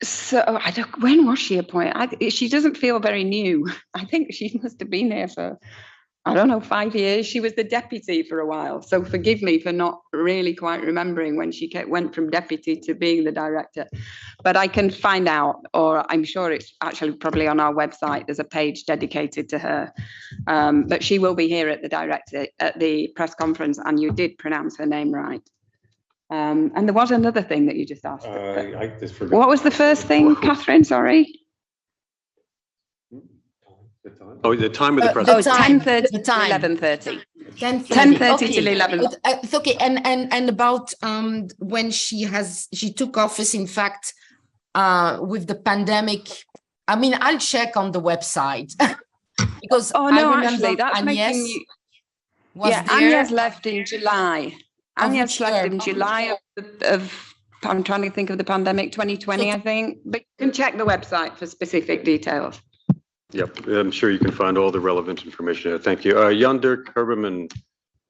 So when was she appointed? She doesn't feel very new. I think she must have been here for, I don't know, 5 years. She was the deputy for a while. So forgive me for not really quite remembering when she went from deputy to being the director. But I can find out, or I'm sure it's actually probably on our website. There's a page dedicated to her. But she will be here at the press conference, and you did pronounce her name right. And there was another thing that you just asked. I just forgot. What was the first thing, Catherine? Sorry. Oh, the time of the press. 10:30 to 11:30. 10:30 till 11. It's okay. And about when she took office, in fact, with the pandemic. I mean, I'll check on the website because actually, that's making you. Agnes left in July. Agnes left in July of I'm trying to think of the pandemic, 2020, I think. But you can check the website for specific details. Yep, I'm sure you can find all the relevant information. Thank you. Jan-Dirk Herberman,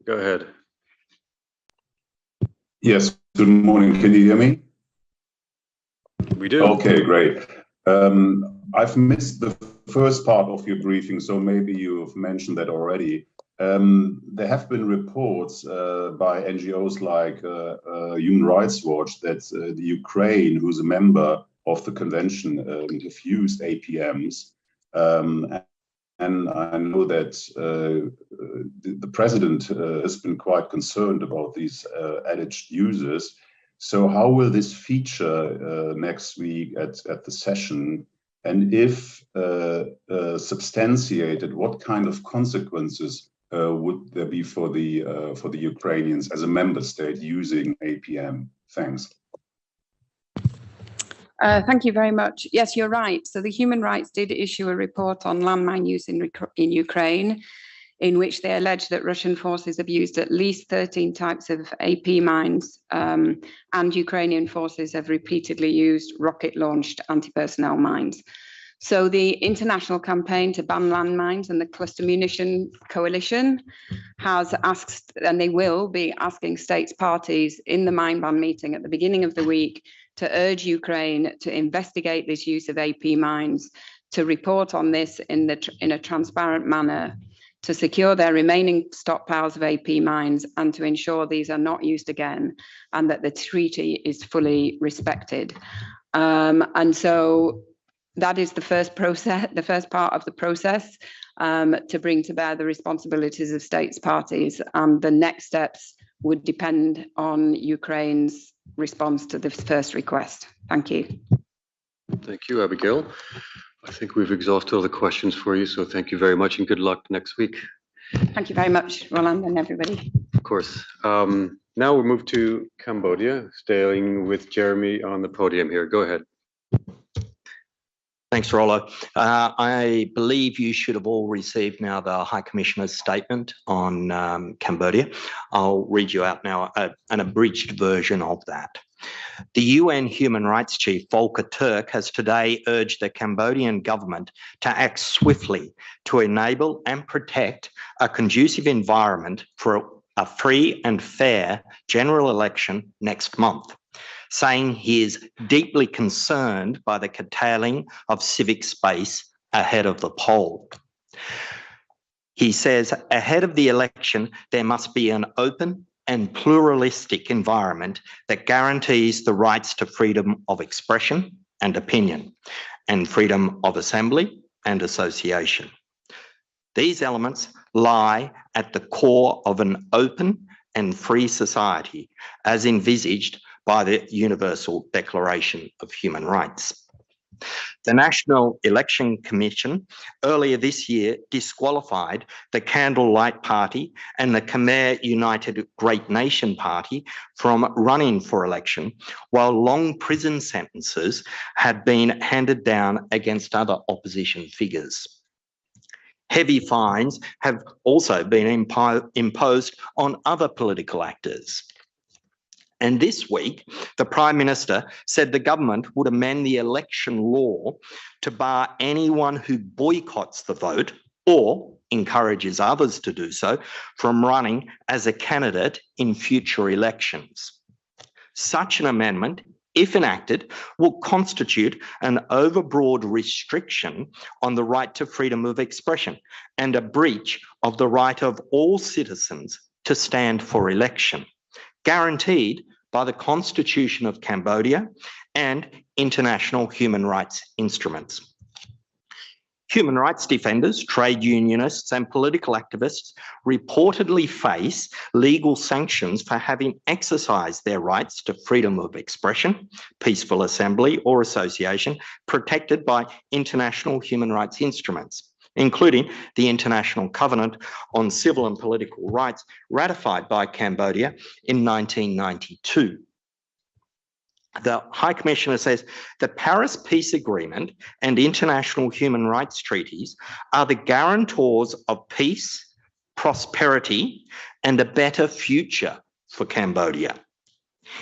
go ahead. Yes, good morning. Can you hear me? We do. Okay, great. I've missed the first part of your briefing, so maybe you've mentioned that already. There have been reports by NGOs like Human Rights Watch that the Ukraine, who's a member of the convention, have used APMs. And I know that the president has been quite concerned about these alleged users. So how will this feature next week at the session? And if substantiated, what kind of consequences would there be for the Ukrainians as a member state using APM? Thanks. Thank you very much. Yes, you're right. So the Human Rights did issue a report on landmine use in Ukraine, in which they allege that Russian forces have used at least 13 types of AP mines, and Ukrainian forces have repeatedly used rocket-launched anti-personnel mines. So the international campaign to ban landmines and the Cluster Munition Coalition has asked, and they will be asking states parties in the mine ban meeting at the beginning of the week to urge Ukraine to investigate this use of AP mines, to report on this in a transparent manner, to secure their remaining stockpiles of AP mines, and to ensure these are not used again, and that the treaty is fully respected. And so that is the first part of the process, to bring to bear the responsibilities of states parties. And the next steps would depend on Ukraine's response to this first request. Thank you. Thank you, Abigail. I think we've exhausted all the questions for you, so thank you very much and good luck next week. Thank you very much, Roland and everybody. Of course. Now we move to Cambodia, staying with Jeremy on the podium here. Go ahead. Thanks, Rollo. I believe you should have all received now the High Commissioner's statement on Cambodia. I'll read you out now an abridged version of that. The UN Human Rights Chief, Volker Turk, has today urged the Cambodian government to act swiftly to enable and protect a conducive environment for a free and fair general election next month, saying he is deeply concerned by the curtailing of civic space ahead of the poll. He says ahead of the election, there must be an open and pluralistic environment that guarantees the rights to freedom of expression and opinion, and freedom of assembly and association. These elements lie at the core of an open and free society, as envisaged by the Universal Declaration of Human Rights. The National Election Commission earlier this year disqualified the Candlelight Party and the Khmer United Great Nation Party from running for election, while long prison sentences had been handed down against other opposition figures. Heavy fines have also been imposed on other political actors. And this week, the Prime Minister said the government would amend the election law to bar anyone who boycotts the vote or encourages others to do so from running as a candidate in future elections. Such an amendment, if enacted, will constitute an overbroad restriction on the right to freedom of expression and a breach of the right of all citizens to stand for election, guaranteed by the Constitution of Cambodia and international human rights instruments. Human rights defenders, trade unionists, and political activists reportedly face legal sanctions for having exercised their rights to freedom of expression, peaceful assembly, or association protected by international human rights instruments, including the International Covenant on Civil and Political Rights ratified by Cambodia in 1992. The High Commissioner says the Paris Peace Agreement and international human rights treaties are the guarantors of peace, prosperity, and a better future for Cambodia.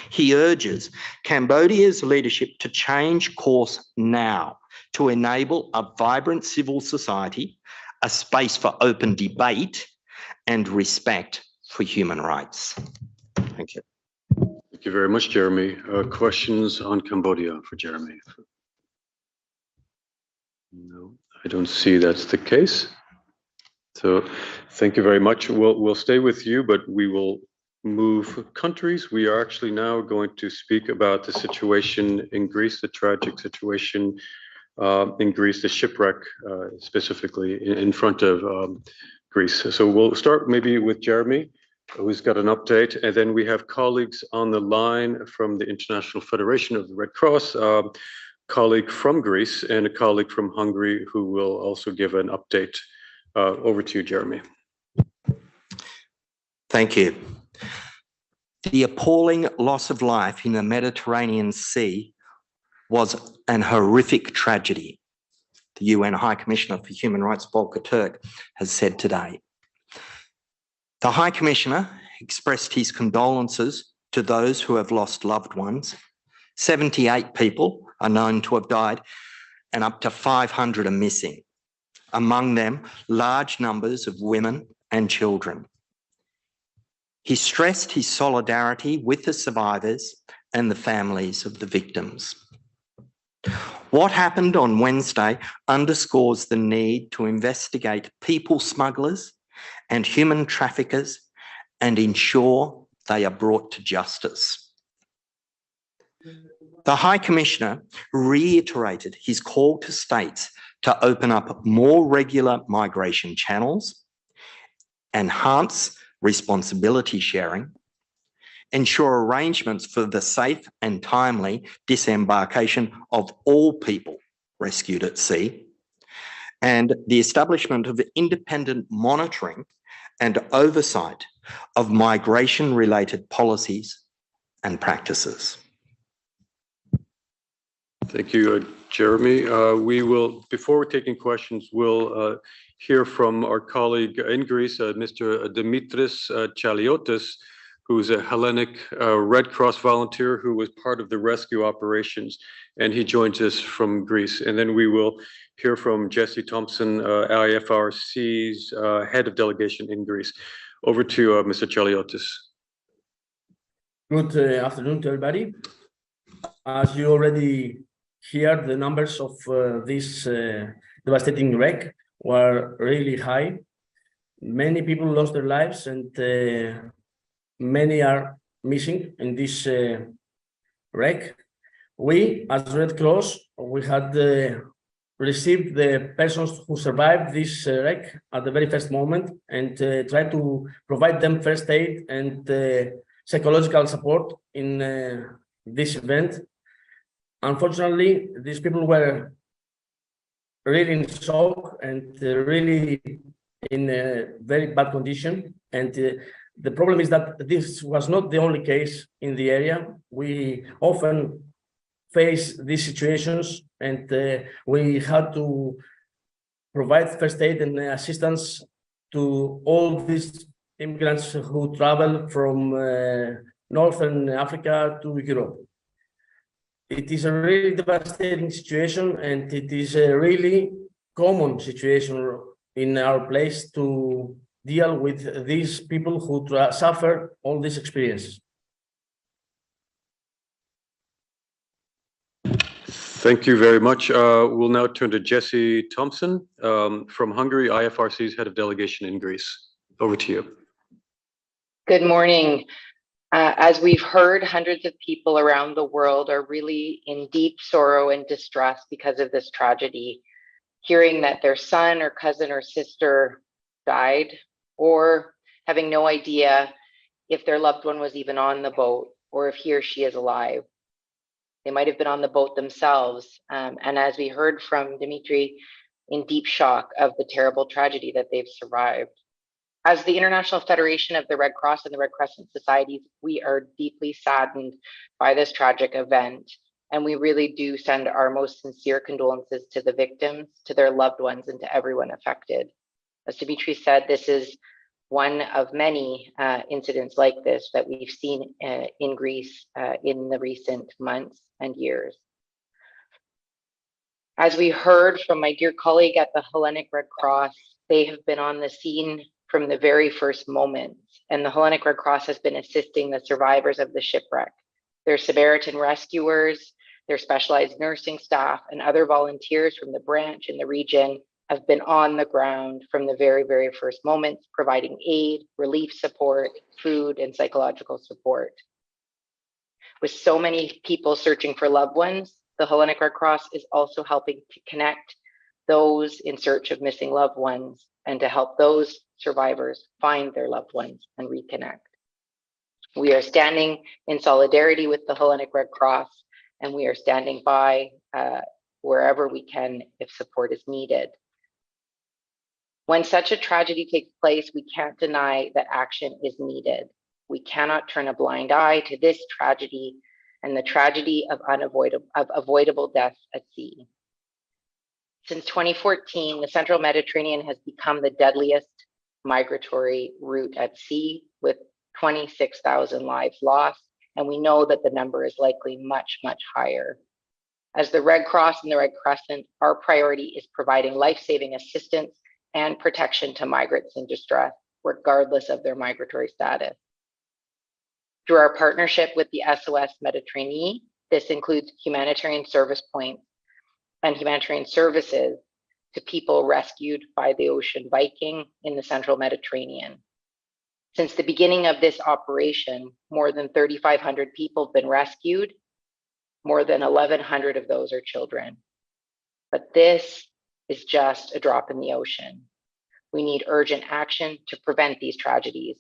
He urges Cambodia's leadership to change course now to enable a vibrant civil society, a space for open debate, and respect for human rights. Thank you. Thank you very much, Jeremy. Questions on Cambodia for Jeremy? No, I don't see that's the case. So thank you very much. We'll stay with you, but we will move countries. We are actually now going to speak about the situation in Greece, the tragic situation in Greece, the shipwreck specifically in front of Greece. So we'll start maybe with Jeremy, who's got an update, and then we have colleagues on the line from the International Federation of the Red Cross, colleague from Greece and a colleague from Hungary who will also give an update. Over to you, Jeremy. Thank you. The appalling loss of life in the Mediterranean Sea was an horrific tragedy, the UN High Commissioner for Human Rights, Volker Turk, has said today. The High Commissioner expressed his condolences to those who have lost loved ones. 78 people are known to have died and up to 500 are missing. Among them, large numbers of women and children. He stressed his solidarity with the survivors and the families of the victims. What happened on Wednesday underscores the need to investigate people smugglers and human traffickers and ensure they are brought to justice. The High Commissioner reiterated his call to states to open up more regular migration channels, enhance responsibility sharing, ensure arrangements for the safe and timely disembarkation of all people rescued at sea, and the establishment of independent monitoring and oversight of migration-related policies and practices. Thank you, Jeremy. We will, before we're taking questions, we'll hear from our colleague in Greece, Mr. Dimitris Chaliotis, who's a Hellenic Red Cross volunteer who was part of the rescue operations, and he joins us from Greece. And then we will hear from Jesse Thompson, IFRC's head of delegation in Greece. Over to you, Mr. Chaliotis. Good afternoon to everybody. As you already heard, the numbers of this devastating wreck were really high. Many people lost their lives, and many are missing in this wreck. We, as Red Cross, we had received the persons who survived this wreck at the very first moment and tried to provide them first aid and psychological support in this event. Unfortunately, these people were really in shock and really in a very bad condition. And the problem is that this was not the only case in the area. We often face these situations, and we had to provide first aid and assistance to all these immigrants who travel from Northern Africa to Europe. It is a really devastating situation, and it is a really common situation in our place to deal with these people who suffer all these experiences. Thank you very much. We'll now turn to Jesse Thompson from Hungary, IFRC's head of delegation in Greece. Over to you. Good morning. As we've heard, hundreds of people around the world are really in deep sorrow and distress because of this tragedy. Hearing that their son or cousin or sister died, or having no idea if their loved one was even on the boat or if he or she is alive. They might have been on the boat themselves. And as we heard from Dimitri, in deep shock of the terrible tragedy that they've survived. As the International Federation of the Red Cross and the Red Crescent Societies, we are deeply saddened by this tragic event. And we really do send our most sincere condolences to the victims, to their loved ones, and to everyone affected. As Dimitri said, this is one of many incidents like this that we've seen in Greece in the recent months and years. As we heard from my dear colleague at the Hellenic Red Cross, they have been on the scene from the very first moment, and the Hellenic Red Cross has been assisting the survivors of the shipwreck. Their Samaritan rescuers, their specialized nursing staff, and other volunteers from the branch in the region have been on the ground from the very, very first moments, providing aid, relief support, food, and psychological support. With so many people searching for loved ones, the Hellenic Red Cross is also helping to connect those in search of missing loved ones and to help those survivors find their loved ones and reconnect. We are standing in solidarity with the Hellenic Red Cross, and we are standing by wherever we can if support is needed. When such a tragedy takes place, we can't deny that action is needed. We cannot turn a blind eye to this tragedy and the tragedy of avoidable deaths at sea. Since 2014, the Central Mediterranean has become the deadliest migratory route at sea, with 26,000 lives lost, and we know that the number is likely much, much higher. As the Red Cross and the Red Crescent, our priority is providing life-saving assistance and protection to migrants in distress, regardless of their migratory status. Through our partnership with the SOS Méditerranée, this includes humanitarian service points and humanitarian services to people rescued by the Ocean Viking in the Central Mediterranean. Since the beginning of this operation, more than 3,500 people have been rescued. More than 1,100 of those are children. But this is just a drop in the ocean. We need urgent action to prevent these tragedies,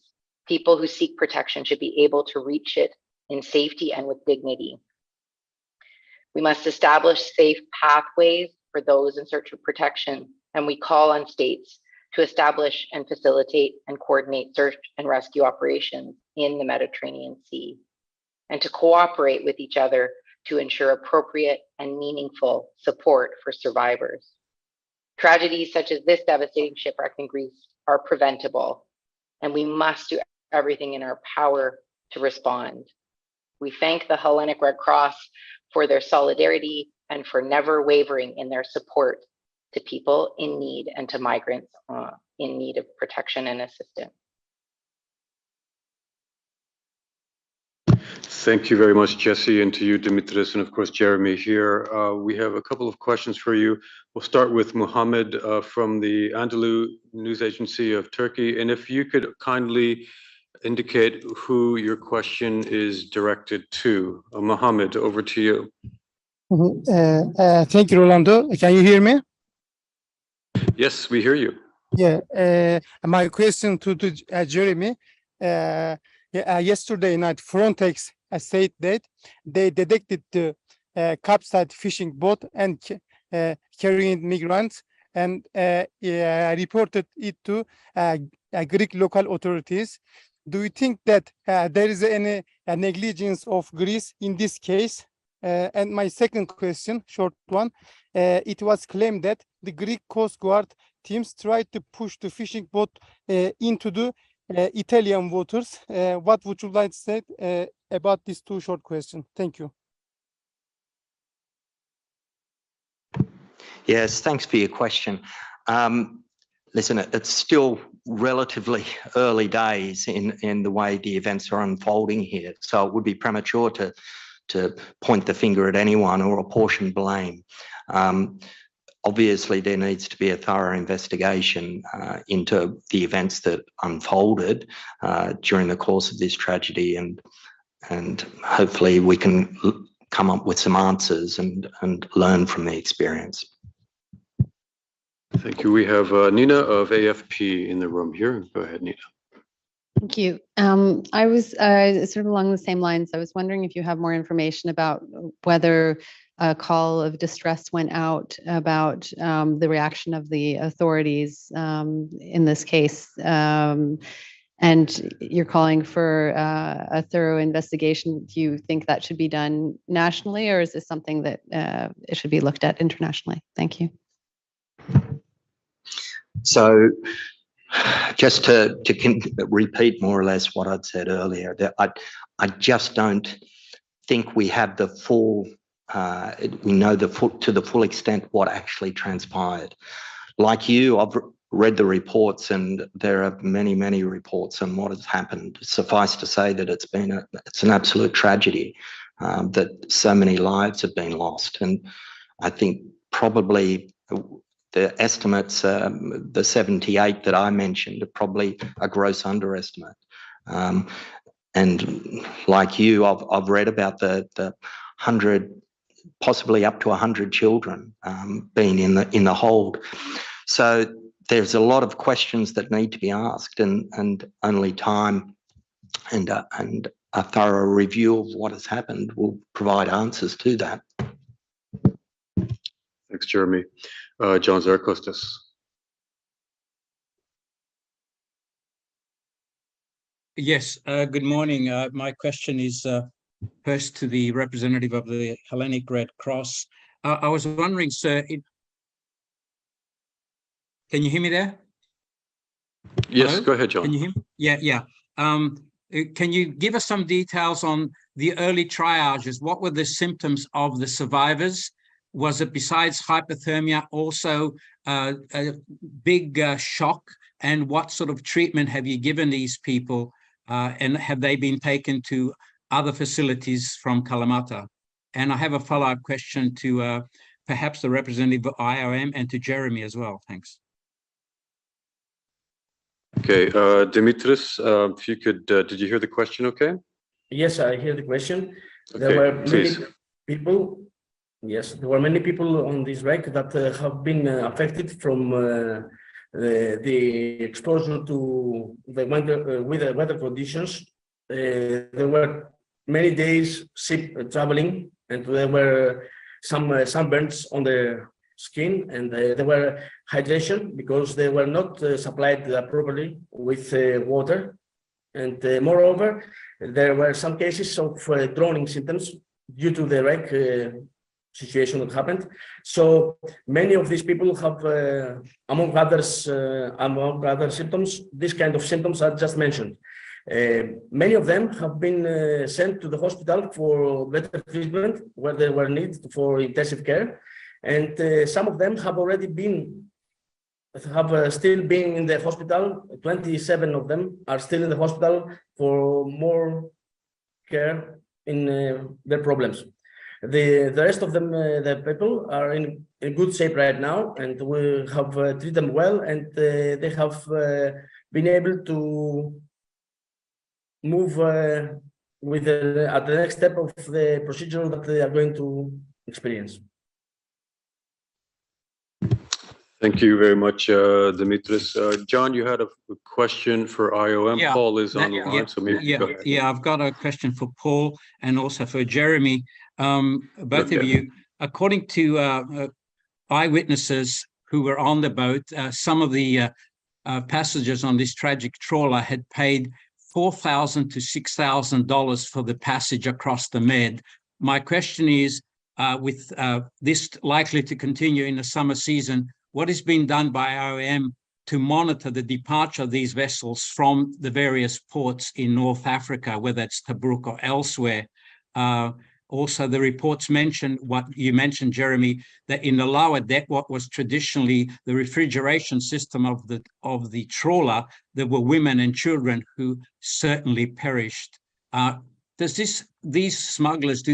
People who seek protection should be able to reach it in safety and with dignity. We must establish safe pathways for those in search of protection, and we call on states to establish and facilitate and coordinate search and rescue operations in the Mediterranean Sea, and to cooperate with each other to ensure appropriate and meaningful support for survivors. Tragedies such as this devastating shipwreck in Greece are preventable, and we must do everything in our power to respond. We thank the Hellenic Red Cross for their solidarity and for never wavering in their support to people in need and to migrants in need of protection and assistance. Thank you very much, Jesse, and to you, Dimitris, and of course, Jeremy here. We have a couple of questions for you. We'll start with Mohammed from the Anadolu News Agency of Turkey. And if you could kindly indicate who your question is directed to. Mohammed, over to you. Thank you, Rolando. Can you hear me? Yes, we hear you. Yeah. My question to Jeremy. Yesterday night, Frontex said that they detected the capsized fishing boat and carrying migrants and reported it to Greek local authorities. Do you think that there is any negligence of Greece in this case? And my second question, short one, it was claimed that the Greek Coast Guard teams tried to push the fishing boat into the Italian waters. What would you like to say about these two short questions? Thank you. Yes, thanks for your question. Listen, it's still relatively early days in the way the events are unfolding here, so it would be premature to point the finger at anyone or apportion blame. Obviously, there needs to be a thorough investigation into the events that unfolded during the course of this tragedy, and hopefully we can come up with some answers and learn from the experience. Thank you. We have Nina of AFP in the room here. Go ahead, Nina. Thank you. I was sort of along the same lines. I was wondering if you have more information about whether a call of distress went out about the reaction of the authorities in this case. And you're calling for a thorough investigation. Do you think that should be done nationally, or is this something that it should be looked at internationally? Thank you. So just to repeat more or less what I'd said earlier, that I just don't think we have the full, we know to the full extent what actually transpired. Like you, I've read the reports, and there are many, many reports on what has happened. Suffice to say that it's an absolute tragedy that so many lives have been lost. And I think probably the estimates, the 78 that I mentioned, are probably a gross underestimate. And like you, I've read about the 100, possibly up to 100 children being in the hold. So there's a lot of questions that need to be asked, and only time and a thorough review of what has happened will provide answers to that. Thanks, Jeremy. John Zarkostas. Yes, good morning. My question is first to the representative of the Hellenic Red Cross. I was wondering, sir, can you hear me there? Yes, Hello? Go ahead, John. Can you hear me? Yeah. Can you give us some details on the early triages? What were the symptoms of the survivors? Was it, besides hypothermia, also a big shock? And what sort of treatment have you given these people? And have they been taken to other facilities from Kalamata? And I have a follow-up question to perhaps the representative of IOM and to Jeremy as well. Thanks. Okay, Dimitris, if you could, did you hear the question okay? Yes, I hear the question. Okay, there were many please. people. Yes, there were many people on this wreck that have been affected from the exposure to the weather conditions. There were many days ship traveling, and there were some sunburns on the skin, and there were hydration because they were not supplied properly with water. And moreover, there were some cases of drowning symptoms due to the wreck situation that happened. So many of these people have, among other symptoms, this kind of symptoms I just mentioned. Many of them have been sent to the hospital for better treatment where they were needed for intensive care. And some of them have already still been in the hospital. 27 of them are still in the hospital for more care in their problems. The rest of them, the people, are in good shape right now, and we have treated them well, and they have been able to move with at the next step of the procedure that they are going to experience. Thank you very much, Dimitris. John, you had a question for IOM. Yeah, Paul is on the line, so maybe go ahead. Yeah, I've got a question for Paul and also for Jeremy. Both of you, according to eyewitnesses who were on the boat, some of the passengers on this tragic trawler had paid $4,000 to $6,000 for the passage across the Med. My question is, with this likely to continue in the summer season, what is being done by IOM to monitor the departure of these vessels from the various ports in North Africa, whether it's Tobruk or elsewhere? Also, the reports mention what you mentioned, Jeremy, that in the lower deck, what was traditionally the refrigeration system of the trawler, there were women and children who certainly perished. These smugglers,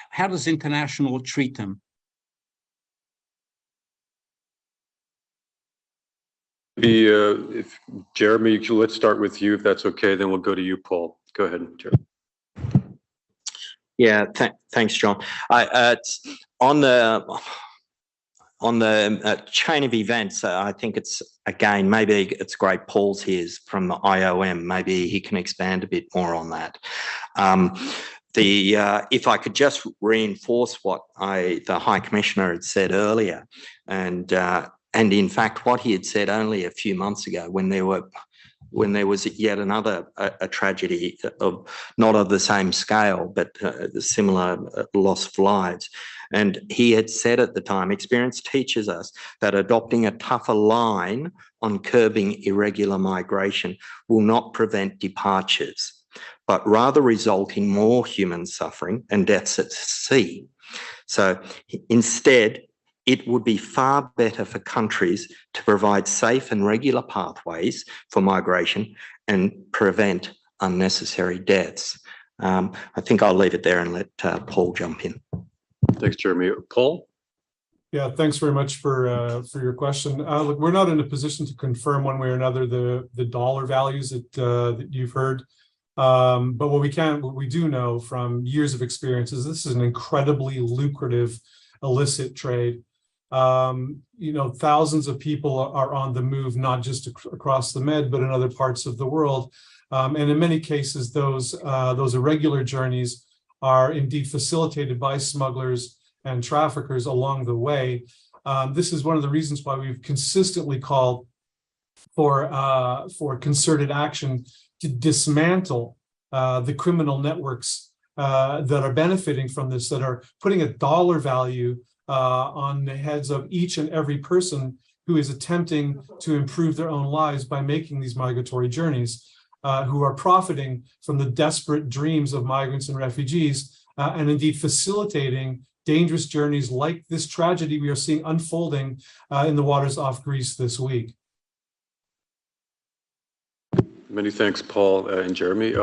how does international treat them? If Jeremy, let's start with you, if that's okay, then we'll go to you, Paul. Go ahead, Jeremy. Yeah, thanks, John. On the chain of events, I think it's, again, maybe it's great Paul's here from the IOM. Maybe he can expand a bit more on that. If I could just reinforce what the High Commissioner had said earlier, and in fact, what he had said only a few months ago when there was yet another a tragedy of not of the same scale, but similar loss of lives. And he had said at the time, experience teaches us that adopting a tougher line on curbing irregular migration will not prevent departures, but rather result in more human suffering and deaths at sea. So instead, it would be far better for countries to provide safe and regular pathways for migration and prevent unnecessary deaths. I think I'll leave it there and let Paul jump in. Thanks, Jeremy. Paul? Yeah, thanks very much for your question. Look, we're not in a position to confirm one way or another the dollar values that you've heard. But what we do know from years of experience is this is an incredibly lucrative illicit trade. Thousands of people are on the move, not just across the Med, but in other parts of the world. And in many cases, those irregular journeys are indeed facilitated by smugglers and traffickers along the way. This is one of the reasons why we've consistently called for concerted action to dismantle the criminal networks that are benefiting from this, that are putting a dollar value on the heads of each and every person who is attempting to improve their own lives by making these migratory journeys, who are profiting from the desperate dreams of migrants and refugees, and indeed facilitating dangerous journeys like this tragedy we are seeing unfolding in the waters off Greece this week. Many thanks, Paul and Jeremy.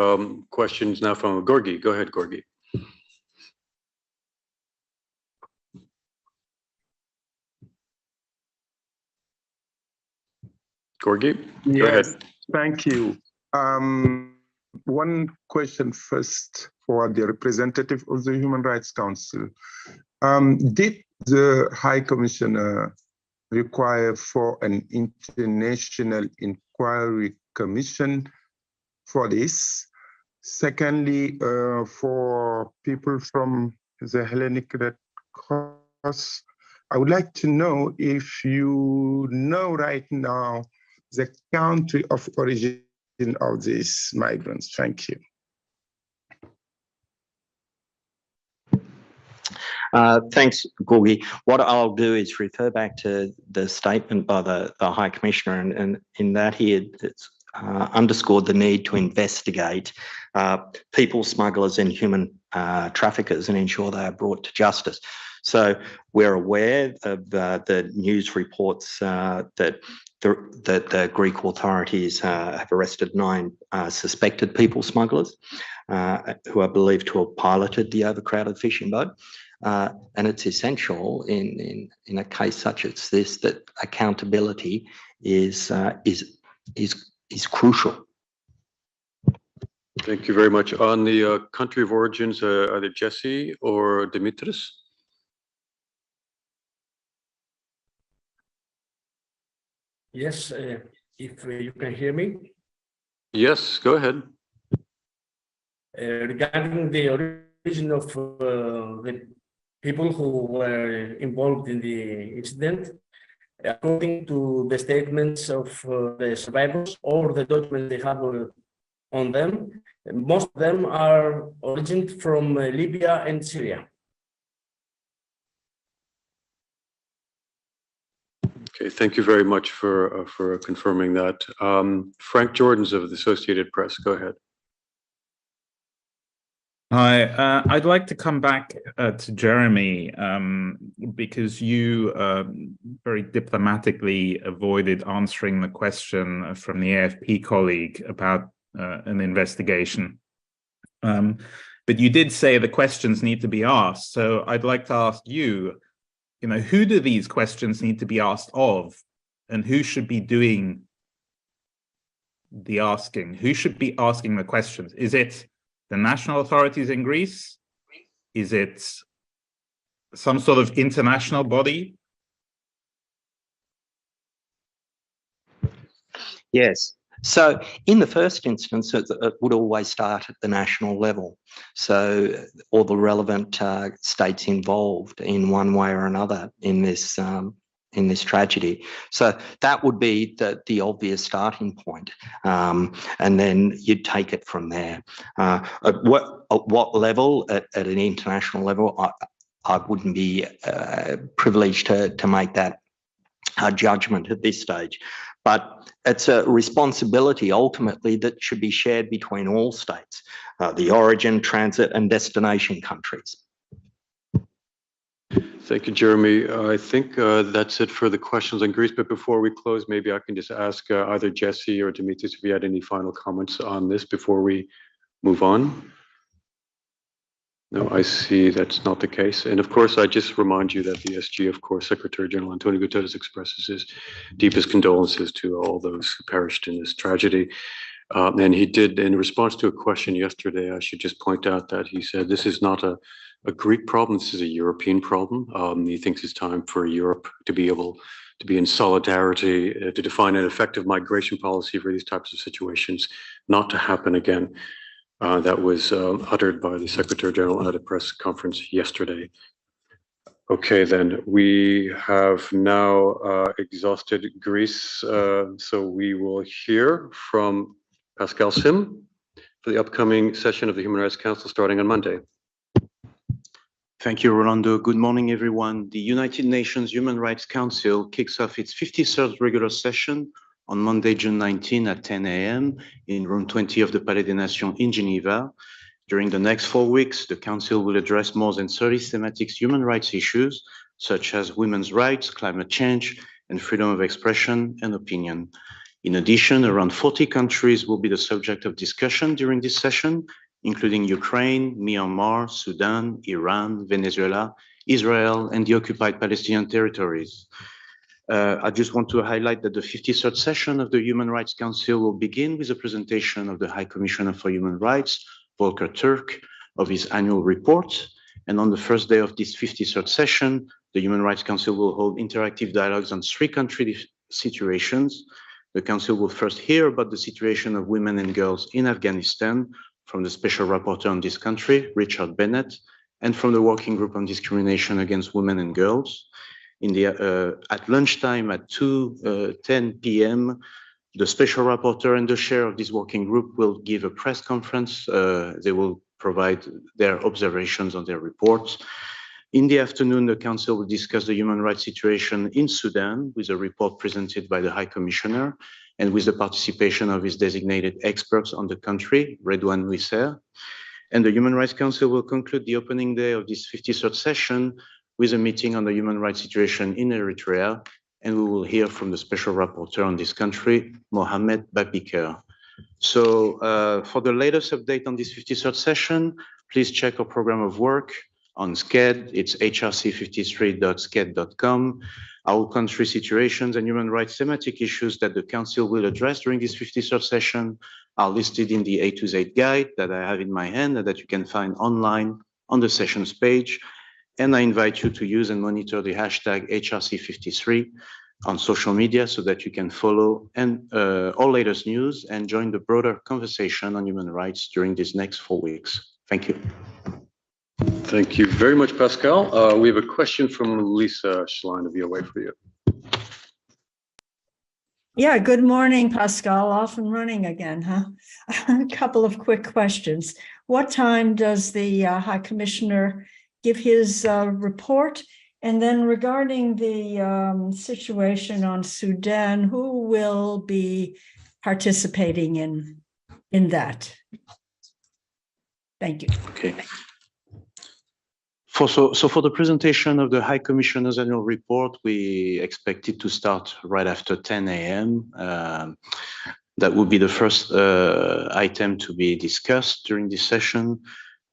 Questions now from Gorgi. Go ahead, Gorgi. Gorgi, go ahead. Thank you. One question first for the representative of the Human Rights Council. Did the High Commissioner require for an international inquiry commission for this? Secondly, for people from the Hellenic Red Cross, I would like to know if you know right now the country of origin of these migrants. Thank you. Thanks, Gorgi. What I'll do is refer back to the statement by the High Commissioner, and in that he had underscored the need to investigate people smugglers and human traffickers and ensure they are brought to justice. So we're aware of the news reports that the Greek authorities have arrested 9 suspected people smugglers who are believed to have piloted the overcrowded fishing boat. And it's essential in a case such as this that accountability is crucial. Thank you very much. On the country of origins, either Jesse or Dimitris? Yes, if you can hear me. Yes, go ahead. Regarding the origin of the people who were involved in the incident, according to the statements of the survivors or the documents they have on them, most of them are originated from Libya and Syria. Okay, thank you very much for confirming that. Frank Jordans of the Associated Press, go ahead. Hi, I'd like to come back to Jeremy because you very diplomatically avoided answering the question from the AFP colleague about an investigation. But you did say the questions need to be asked. So I'd like to ask you, who do these questions need to be asked of, and who should be doing the asking? Who should be asking the questions? Is it the national authorities in Greece? Is it some sort of international body? Yes. So in the first instance, it would always start at the national level. So all the relevant states involved in one way or another in this tragedy. So that would be the obvious starting point. And then you'd take it from there. At what level? At an international level, I wouldn't be privileged to make that judgment at this stage. But it's a responsibility ultimately that should be shared between all states, the origin, transit and destination countries. Thank you, Jeremy. I think that's it for the questions on Greece. But before we close, maybe I can just ask either Jesse or Dimitris if you had any final comments on this before we move on. No, I see that's not the case. And of course, I just remind you that the SG, of course, Secretary General Antonio Guterres expresses his deepest condolences to all those who perished in this tragedy. And he did, in response to a question yesterday, I should just point out that he said this is not a Greek problem, this is a European problem. He thinks it's time for Europe to be able to be in solidarity, to define an effective migration policy for these types of situations, not to happen again. That was uttered by the Secretary General at a press conference yesterday. Okay, then we have now exhausted Greece, so we will hear from Pascal Sim for the upcoming session of the Human Rights Council starting on Monday. Thank you, Rolando. Good morning, everyone. The United Nations Human Rights Council kicks off its 53rd regular session on Monday, June 19 at 10 a.m. in room 20 of the Palais des Nations in Geneva. During the next 4 weeks, the Council will address more than 30 thematic human rights issues, such as women's rights, climate change, and freedom of expression and opinion. In addition, around 40 countries will be the subject of discussion during this session, including Ukraine, Myanmar, Sudan, Iran, Venezuela, Israel, and the occupied Palestinian territories. I just want to highlight that the 53rd session of the Human Rights Council will begin with a presentation of the High Commissioner for Human Rights, Volker Turk, of his annual report. And on the first day of this 53rd session, the Human Rights Council will hold interactive dialogues on 3 country situations. The Council will first hear about the situation of women and girls in Afghanistan from the Special Rapporteur on this country, Richard Bennett, and from the Working Group on Discrimination Against Women and Girls. At lunchtime at 2:10 p.m., the Special Rapporteur and the chair of this working group will give a press conference. They will provide their observations on their reports. In the afternoon, the Council will discuss the human rights situation in Sudan with a report presented by the High Commissioner and with the participation of his designated experts on the country, Redouane Wisser. And the Human Rights Council will conclude the opening day of this 53rd session with a meeting on the human rights situation in Eritrea, and we will hear from the Special Rapporteur on this country, Mohamed Babikar. So for the latest update on this 53rd session, please check our program of work on SCED. It's hrc53.sced.com. Our country situations and human rights thematic issues that the Council will address during this 53rd session are listed in the A to Z guide that I have in my hand and that you can find online on the sessions page. And I invite you to use and monitor the hashtag HRC53 on social media so that you can follow all latest news and join the broader conversation on human rights during these next 4 weeks. Thank you. Thank you very much, Pascal. We have a question from Lisa Schlein of VOA for you. Yeah, good morning, Pascal. Off and running again, huh? A couple of quick questions. What time does the High Commissioner give his report? And then regarding the situation on Sudan, who will be participating in that? Thank you. Okay. So for the presentation of the High Commissioner's annual report, we expect it to start right after 10 a.m. That would be the first item to be discussed during this session.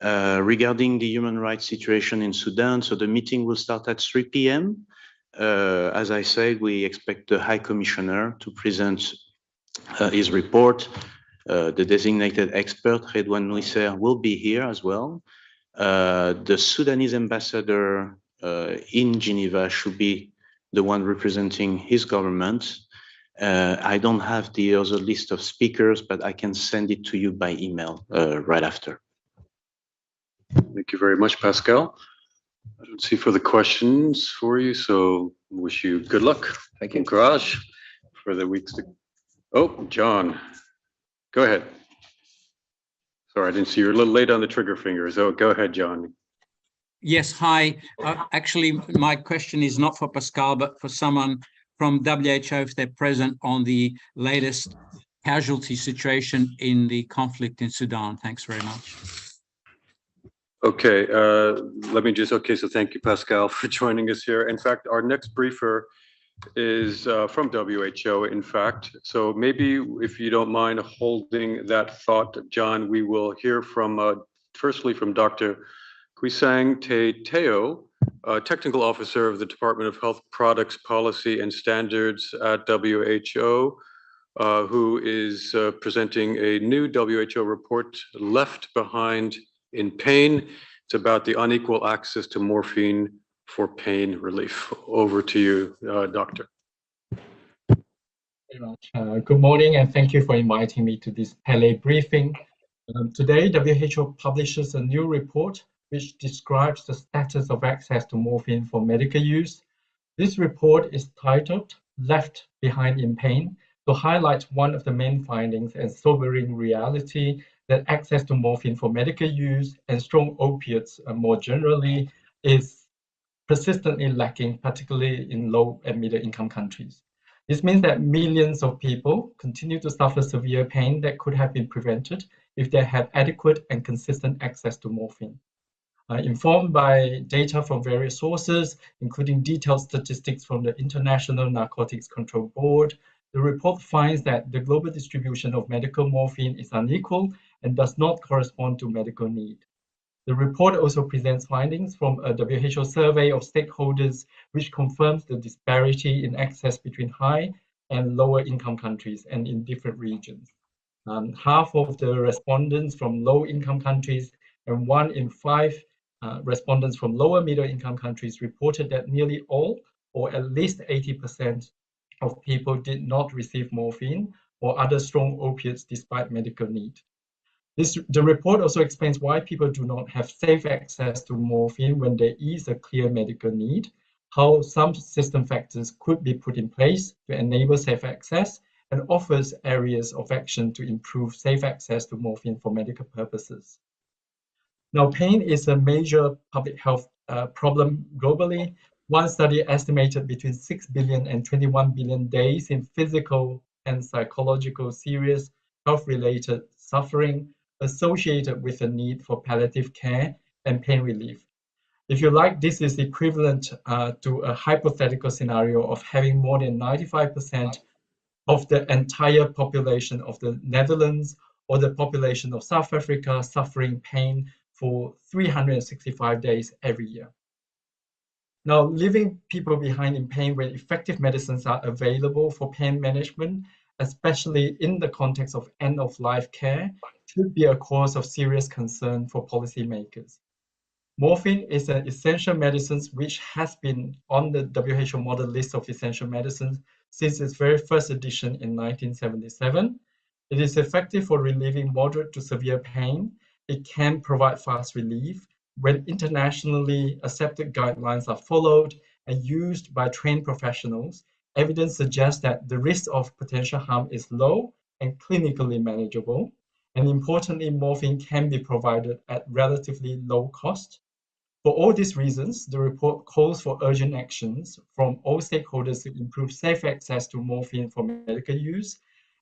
Regarding the human rights situation in Sudan, so the meeting will start at 3 p.m. As I said, we expect the High Commissioner to present his report. The designated expert, Redouane Wisser, will be here as well. The Sudanese ambassador in Geneva should be the one representing his government. I don't have the other list of speakers, but I can send it to you by email right after. Thank you very much, Pascal. I don't see further questions for you, so wish you good luck. Thank you. Courage for the weeks to... Oh, John, go ahead. Sorry, I didn't see you. You're a little late on the trigger finger, so go ahead, John. Yes, hi. Actually, my question is not for Pascal, but for someone from WHO, if they're present on the latest casualty situation in the conflict in Sudan. Thanks very much. Okay, so thank you, Pascal, for joining us here. In fact, our next briefer is from WHO, in fact. So maybe if you don't mind holding that thought, John, we will hear from, firstly from Dr. Kwisang Teo, Technical Officer of the Department of Health Products Policy and Standards at WHO, who is presenting a new WHO report, Left Behind in Pain. It's about the unequal access to morphine for pain relief. Over to you, Doctor. Very much. Good morning, and thank you for inviting me to this Pele briefing. Today, WHO publishes a new report which describes the status of access to morphine for medical use. This report is titled Left Behind in Pain to highlight one of the main findings and sobering reality that access to morphine for medical use and strong opiates more generally is persistently lacking, particularly in low and middle income countries. This means that millions of people continue to suffer severe pain that could have been prevented if they had adequate and consistent access to morphine. Informed by data from various sources, including detailed statistics from the International Narcotics Control Board, the report finds that the global distribution of medical morphine is unequal and does not correspond to medical need. The report also presents findings from a WHO survey of stakeholders, which confirms the disparity in access between high and lower income countries and in different regions. Half of the respondents from low income countries and 1 in 5 respondents from lower middle income countries reported that nearly all, or at least 80% of people did not receive morphine or other strong opiates despite medical need. The report also explains why people do not have safe access to morphine when there is a clear medical need, how some system factors could be put in place to enable safe access, and offers areas of action to improve safe access to morphine for medical purposes. Now, pain is a major public health problem globally. One study estimated between 6 billion and 21 billion days in physical and psychological serious health-related suffering associated with the need for palliative care and pain relief. If you like, this is equivalent to a hypothetical scenario of having more than 95% of the entire population of the Netherlands or the population of South Africa suffering pain for 365 days every year. Now, leaving people behind in pain when effective medicines are available for pain management, especially in the context of end-of-life care, should be a cause of serious concern for policymakers. Morphine is an essential medicine which has been on the WHO model list of essential medicines since its very first edition in 1977. It is effective for relieving moderate to severe pain. It can provide fast relief. When internationally accepted guidelines are followed and used by trained professionals, evidence suggests that the risk of potential harm is low and clinically manageable. And importantly, morphine can be provided at relatively low cost. For all these reasons, the report calls for urgent actions from all stakeholders to improve safe access to morphine for medical use.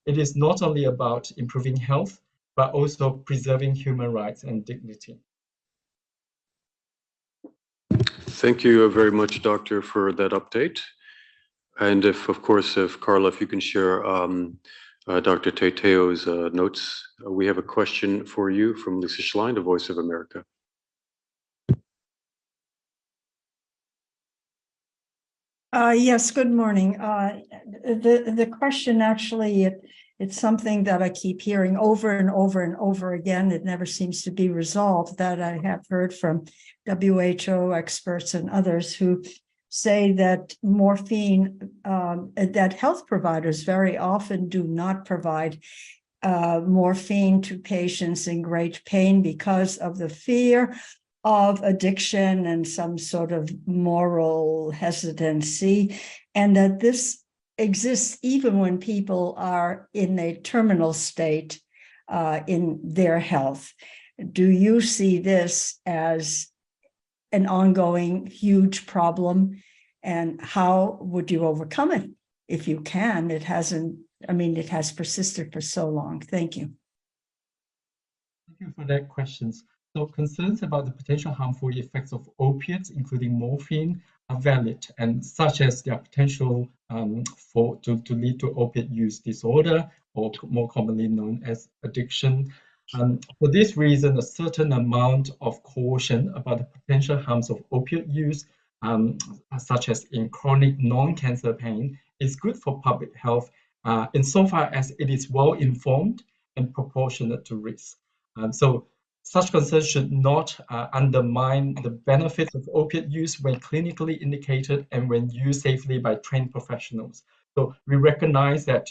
It is not only about improving health, but also preserving human rights and dignity. Thank you very much, Doctor, for that update. And if Carla, if you can share Dr. Teiteo's notes. We have a question for you from Lisa Schlein, the Voice of America. Yes, good morning. The question actually, it's something that I keep hearing over and over and over again. It never seems to be resolved, that I have heard from WHO experts and others who say that morphine, that health providers very often do not provide morphine to patients in great pain because of the fear of addiction and some sort of moral hesitancy, and that this exists even when people are in a terminal state in their health. Do you see this as an ongoing huge problem, and how would you overcome it if you can? It hasn't, I mean, it has persisted for so long. Thank you. Thank you for that question. So concerns about the potential harmful effects of opiates, including morphine, are valid, and such as their potential to lead to opiate use disorder, or more commonly known as addiction. For this reason, a certain amount of caution about the potential harms of opiate use, such as in chronic non-cancer pain, is good for public health insofar as it is well-informed and proportionate to risk. So such concerns should not undermine the benefits of opiate use when clinically indicated and when used safely by trained professionals. So we recognize that,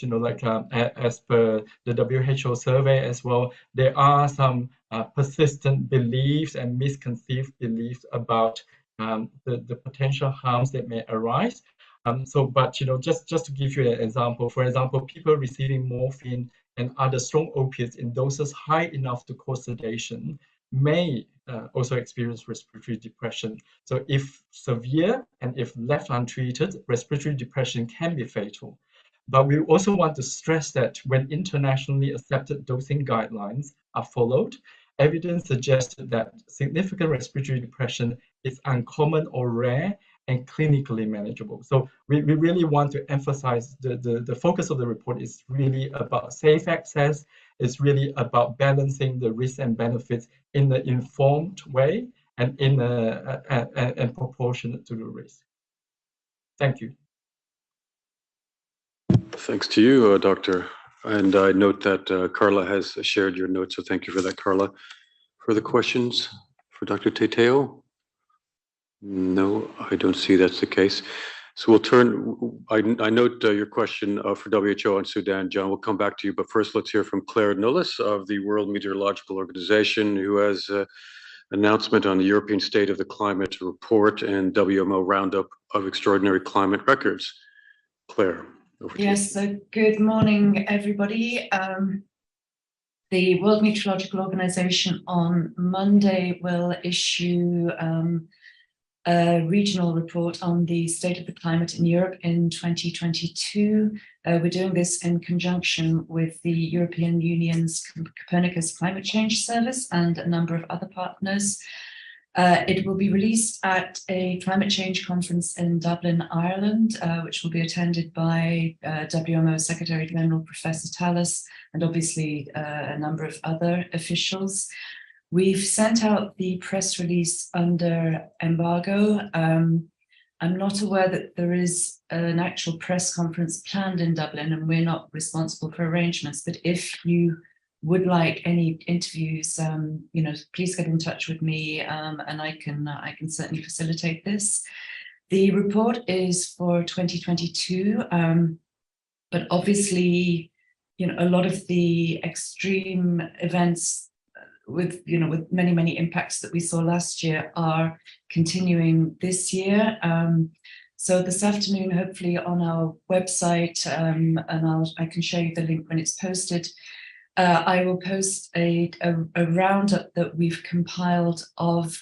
as per the WHO survey as well, there are some persistent beliefs and misconceived beliefs about the potential harms that may arise. But just to give you an example, for example, people receiving morphine and other strong opiates in doses high enough to cause sedation may also experience respiratory depression. So if severe and if left untreated, respiratory depression can be fatal. But we also want to stress that when internationally accepted dosing guidelines are followed, evidence suggests that significant respiratory depression is uncommon or rare and clinically manageable. So we really want to emphasize the focus of the report is really about safe access. It's really about balancing the risks and benefits in an informed way and and proportionate to the risk. Thank you. Thanks to you, Doctor. And I note that Carla has shared your notes, so thank you for that, Carla. Further questions for Dr. Teteo? No, I don't see that's the case. So we'll turn, I note your question for WHO on Sudan. John, we'll come back to you, but first let's hear from Claire Nullis of the World Meteorological Organization, who has an announcement on the European State of the Climate Report and WMO Roundup of Extraordinary Climate Records. Claire, over to you. Yes, so good morning, everybody. The World Meteorological Organization on Monday will issue a regional report on the state of the climate in Europe in 2022. We're doing this in conjunction with the European Union's Copernicus Climate Change Service and a number of other partners. It will be released at a climate change conference in Dublin, Ireland, which will be attended by WMO Secretary General Professor Tallis and obviously a number of other officials. We've sent out the press release under embargo. I'm not aware that there is an actual press conference planned in Dublin, and we're not responsible for arrangements. But if you would like any interviews, please get in touch with me, and I can certainly facilitate this. The report is for 2022, but obviously, a lot of the extreme events with many impacts that we saw last year are continuing this year. So this afternoon, hopefully on our website, and I can show you the link when it's posted, I will post a roundup that we've compiled of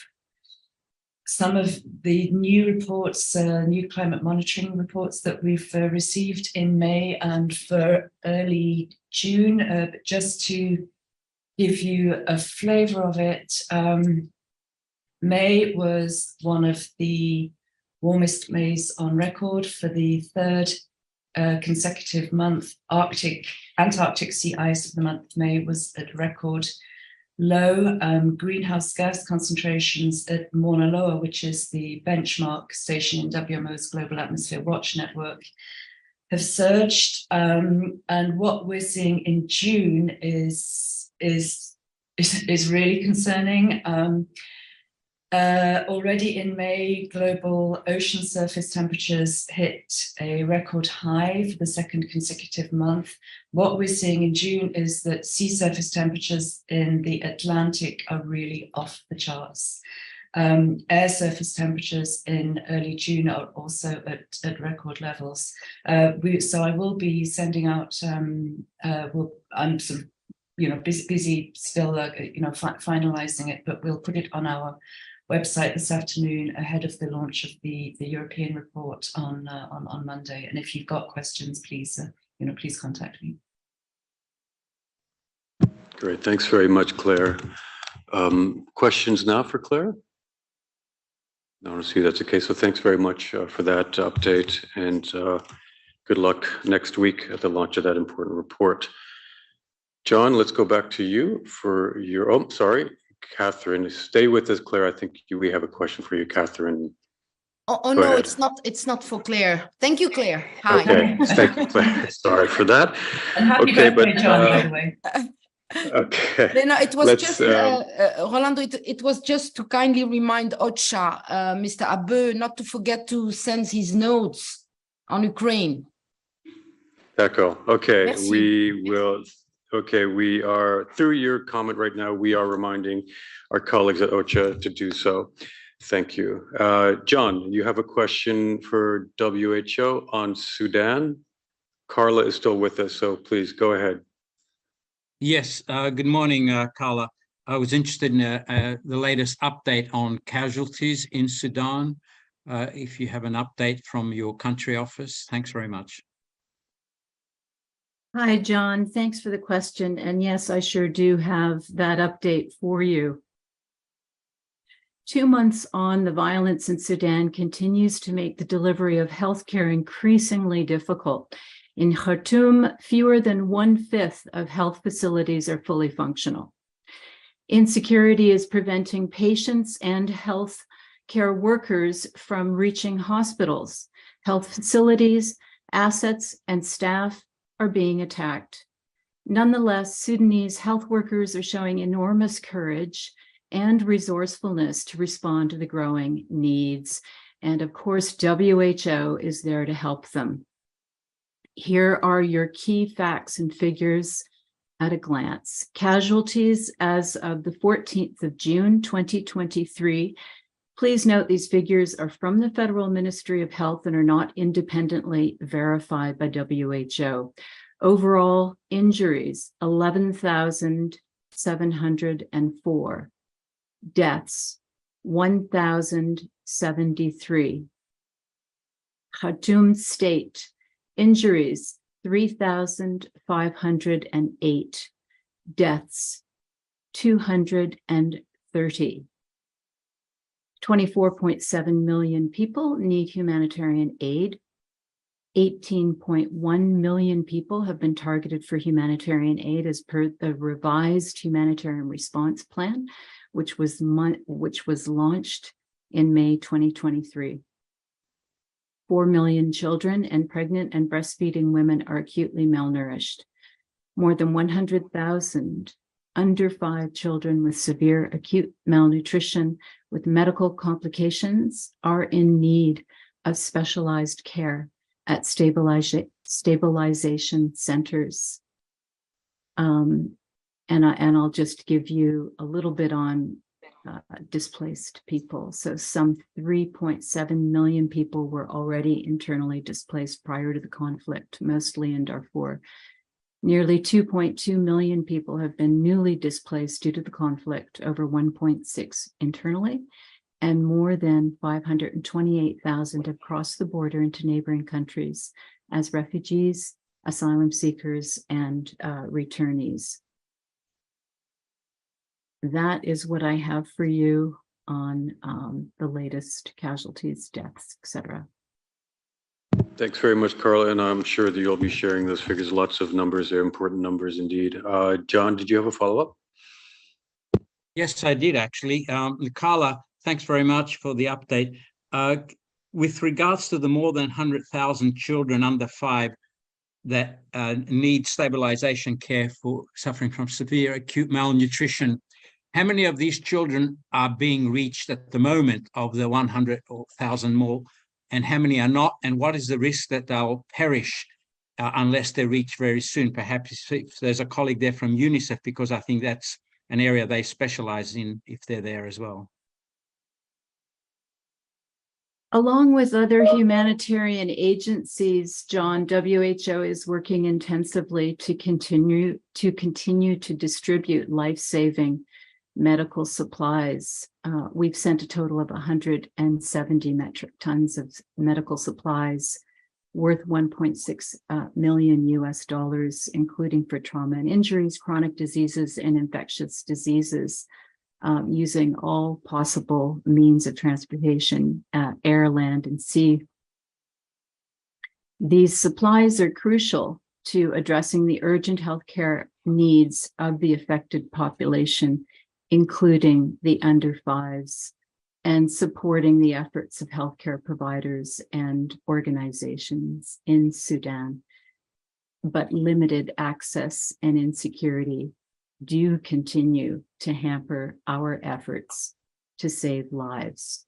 some of the new reports, new climate monitoring reports that we've received in May and for early June, but just to give you a flavor of it, May was one of the warmest Mays on record for the third consecutive month. Antarctic sea ice for the month of May was at record low. Greenhouse gas concentrations at Mauna Loa, which is the benchmark station in WMO's Global Atmosphere Watch Network, have surged. And what we're seeing in June is really concerning. Already in May, global ocean surface temperatures hit a record high for the second consecutive month. What we're seeing in June is that sea surface temperatures in the Atlantic are really off the charts. Air surface temperatures in early June are also at record levels. So I will be sending out, I'm sort of busy still, finalizing it, but we'll put it on our website this afternoon ahead of the launch of the European report on Monday. And if you've got questions, please, please contact me. Great, thanks very much, Claire. Questions now for Claire? I don't see that's the case. So thanks very much for that update, and good luck next week at the launch of that important report. John, let's go back to you for your, oh, sorry, Catherine, stay with us, Claire. I think we have a question for you, Catherine. Oh no, ahead. It's not for Claire. Thank you, Claire. Hi. Okay, thank you, Claire. Sorry for that. And happy birthday, John, by the way. Okay. No, it was just, Rolando, it was just to kindly remind OCHA, Mr. Abbe, not to forget to send his notes on Ukraine. D'accord. Okay, Merci. we will. Okay, we are, through your comment right now, we are reminding our colleagues at OCHA to do so. Thank you. John, you have a question for WHO on Sudan. Carla is still with us, so please go ahead. Yes, good morning, Carla. I was interested in the latest update on casualties in Sudan. If you have an update from your country office, thanks very much. Hi, John. Thanks for the question. And yes, I sure do have that update for you. 2 months on, the violence in Sudan continues to make the delivery of healthcare increasingly difficult. In Khartoum, fewer than 1/5 of health facilities are fully functional. Insecurity is preventing patients and health care workers from reaching hospitals. Health facilities, assets, and staff are being attacked. Nonetheless, Sudanese health workers are showing enormous courage and resourcefulness to respond to the growing needs. And of course, WHO is there to help them. Here are your key facts and figures at a glance. Casualties as of the 14th of June, 2023. Please note these figures are from the Federal Ministry of Health and are not independently verified by WHO. Overall injuries, 11,704. Deaths, 1,073. Khartoum State, injuries, 3,508. Deaths, 230. 24.7 million people need humanitarian aid. 18.1 million people have been targeted for humanitarian aid as per the revised humanitarian response plan, which was launched in May 2023. 4 million children and pregnant and breastfeeding women are acutely malnourished. More than 100,000 under 5 children with severe acute malnutrition with medical complications are in need of specialized care at stabilization centers. And I'll just give you a little bit on displaced people. So some 3.7 million people were already internally displaced prior to the conflict, mostly in Darfur. Nearly 2.2 million people have been newly displaced due to the conflict, over 1.6 internally, and more than 528,000 have crossed the border into neighboring countries as refugees, asylum seekers, and returnees. That is what I have for you on the latest casualties, deaths, etc. Thanks very much, Carla, and I'm sure that you'll be sharing those figures. Lots of numbers, they're important numbers indeed. John, did you have a follow-up? Yes, I did actually. Carla, thanks very much for the update. With regards to the more than 100,000 children under 5 that need stabilization care for suffering from severe acute malnutrition, how many of these children are being reached at the moment of the 100,000 more, and how many are not? And what is the risk that they'll perish unless they're reached very soon? Perhaps if there's a colleague there from UNICEF, because I think that's an area they specialize in if they're there as well. Along with other humanitarian agencies, John, WHO is working intensively to continue to distribute life-saving medical supplies. We've sent a total of 170 metric tons of medical supplies worth $1.6 million US, including for trauma and injuries, chronic diseases, and infectious diseases, using all possible means of transportation, air, land, and sea. These supplies are crucial to addressing the urgent healthcare needs of the affected population, including the under 5s, and supporting the efforts of healthcare providers and organizations in Sudan. But limited access and insecurity do continue to hamper our efforts to save lives.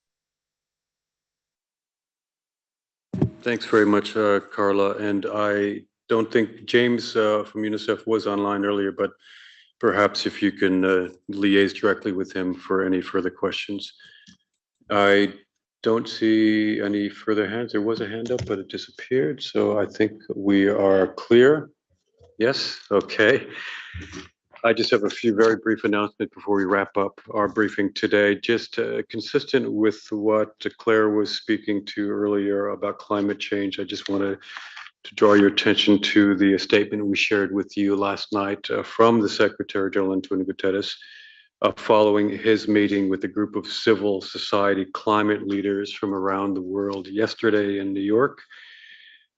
Thanks very much, Carla. And I don't think James from UNICEF was online earlier, but perhaps if you can liaise directly with him for any further questions. I don't see any further hands. There was a hand up, but it disappeared. So I think we are clear. Yes, okay. I just have a few very brief announcements before we wrap up our briefing today. Just consistent with what Claire was speaking to earlier about climate change, I just wanted to draw your attention to the statement we shared with you last night from the Secretary General Antonio Guterres following his meeting with a group of civil society climate leaders from around the world yesterday in New York.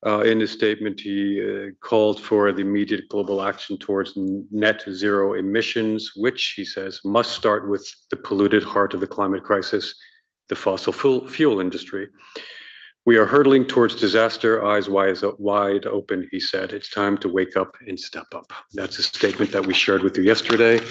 In his statement, he called for the immediate global action towards net zero emissions, which, he says, must start with the polluted heart of the climate crisis, the fossil fuel industry. We are hurtling towards disaster, eyes wide open, he said. It's time to wake up and step up. That's a statement that we shared with you yesterday.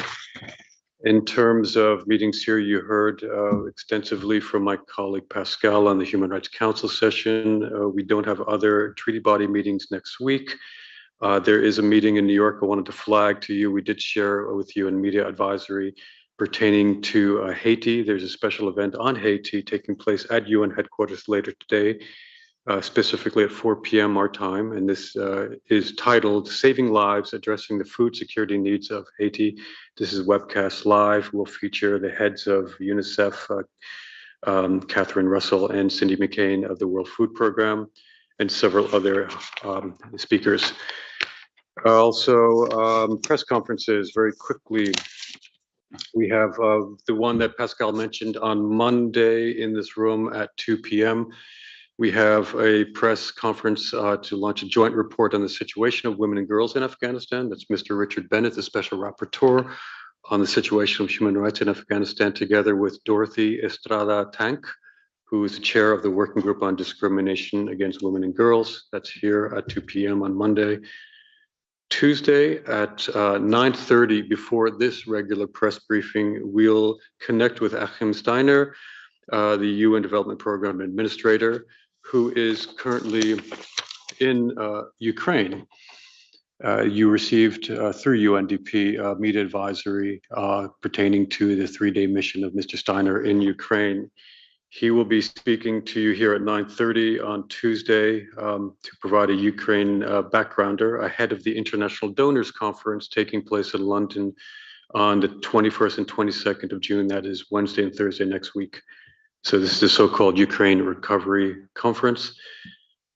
In terms of meetings here, you heard extensively from my colleague Pascal on the Human Rights Council session. We don't have other treaty body meetings next week. There is a meeting in New York I wanted to flag to you. We did share with you in media advisory pertaining to Haiti. There's a special event on Haiti taking place at UN headquarters later today, specifically at 4 p.m. our time. And this is titled Saving Lives, Addressing the Food Security Needs of Haiti. This is webcast live. We'll feature the heads of UNICEF, Catherine Russell and Cindy McCain of the World Food Program, and several other speakers. Also, press conferences very quickly. We have the one that Pascal mentioned on Monday in this room at 2 p.m. We have a press conference to launch a joint report on the situation of women and girls in Afghanistan. That's Mr. Richard Bennett, the Special Rapporteur on the situation of human rights in Afghanistan, together with Dorothy Estrada Tank, who is the chair of the Working Group on Discrimination Against Women and Girls. That's here at 2 p.m. on Monday. Tuesday at 9:30, before this regular press briefing, we'll connect with Achim Steiner, the UN Development Program Administrator, who is currently in Ukraine. You received through UNDP media advisory pertaining to the 3-day mission of Mr. Steiner in Ukraine. He will be speaking to you here at 9:30 on Tuesday to provide a Ukraine backgrounder ahead of the International Donors Conference taking place in London on the 21st and 22nd of June. That is Wednesday and Thursday next week. So this is the so-called Ukraine Recovery Conference.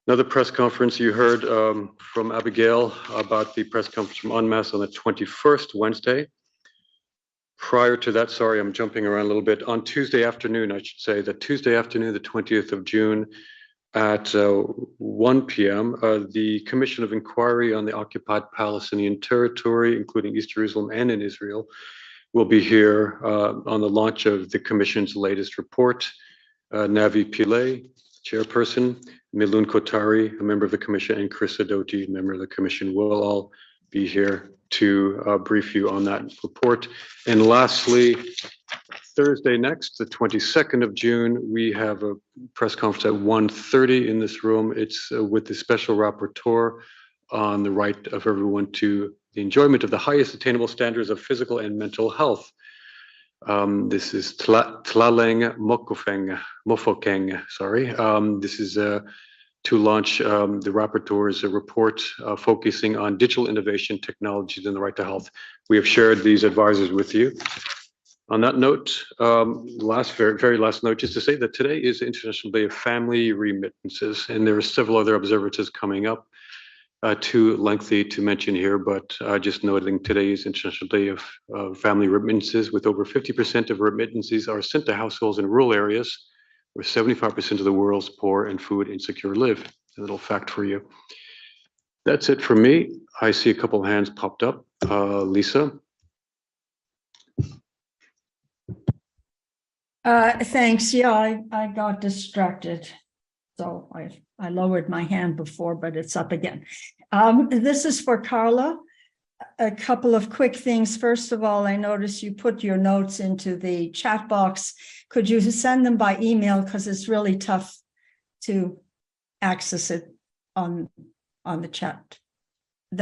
Another press conference you heard from Abigail about the press conference from UNMAS on the 21st, Wednesday. Prior to that, sorry, I'm jumping around a little bit. On Tuesday afternoon, I should say, that Tuesday afternoon, the 20th of June at 1 p.m., the Commission of Inquiry on the Occupied Palestinian Territory, including East Jerusalem and in Israel, will be here on the launch of the Commission's latest report. Navi Pillay, chairperson, Milun Kotari, a member of the Commission, and Chris Sidoti, member of the Commission, will all be here to brief you on that report. And lastly, Thursday next, the 22nd of June, we have a press conference at 1:30 in this room. It's with the Special Rapporteur on the right of everyone to the enjoyment of the highest attainable standards of physical and mental health. This is Tlaleng Mofokeng, sorry. This is to launch the rapporteur's report focusing on digital innovation, technologies, and the right to health. We have shared these advisors with you. On that note, very last note, just to say that today is International Day of Family Remittances, and there are several other observances coming up. Too lengthy to mention here, but just noting today is International Day of Family Remittances, with over 50% of remittances are sent to households in rural areas, where 75% of the world's poor and food insecure live. A little fact for you. That's it for me. I see a couple of hands popped up. Lisa. Thanks. Yeah, I got distracted. So I lowered my hand before, but it's up again. This is for Carla. A couple of quick things. First of all, I noticed you put your notes into the chat box. Could you send them by email? Because it's really tough to access it on the chat.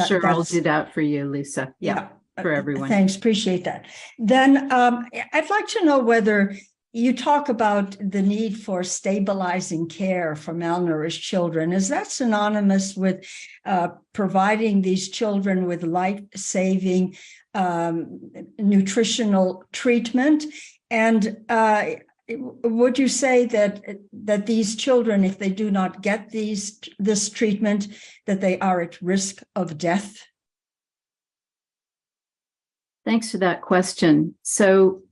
Sure, I'll do that for you, Lisa. Yeah, for everyone. Thanks, appreciate that. Then I'd like to know whether you talk about the need for stabilizing care for malnourished children. Is that synonymous with providing these children with life-saving nutritional treatment? And would you say that these children, if they do not get this treatment, that they are at risk of death? Thanks for that question. So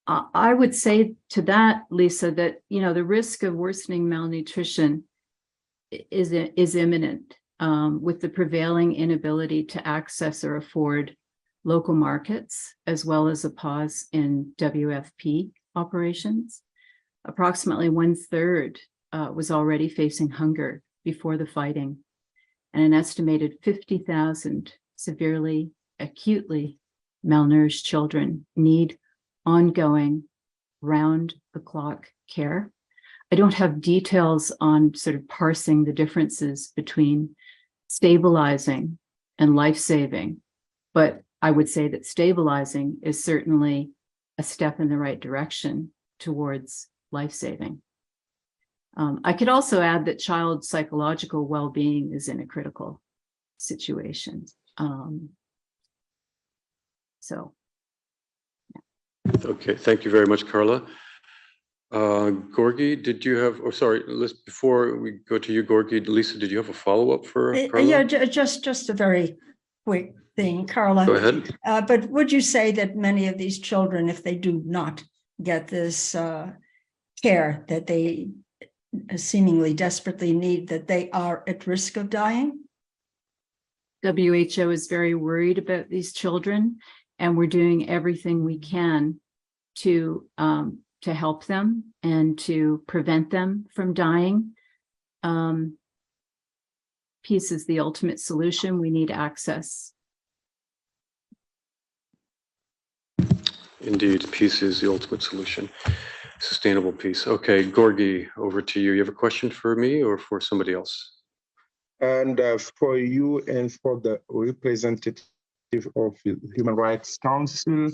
I would say to that, Lisa, that the risk of worsening malnutrition is imminent with the prevailing inability to access or afford local markets, as well as a pause in WFP operations. Approximately 1/3 was already facing hunger before the fighting, and an estimated 50,000 severely, acutely malnourished children need ongoing, round-the-clock care. I don't have details on sort of parsing the differences between stabilizing and life-saving, but I would say that stabilizing is certainly a step in the right direction towards life-saving. I could also add that child psychological well-being is in a critical situation. Okay, thank you very much, Carla. Gorgi, did you have, oh, sorry, before we go to you, Gorgi, Lisa, did you have a follow-up for Carla? Yeah, just a very quick thing, Carla. Go ahead. But would you say that many of these children, if they do not get this care that they seemingly desperately need, that they are at risk of dying? WHO is very worried about these children, and we're doing everything we can to help them and to prevent them from dying. Peace is the ultimate solution. We need access. Indeed, peace is the ultimate solution. Sustainable peace. Okay, Gorgi, over to you. You have a question for me or for somebody else? And for you and for the representative of the Human Rights Council,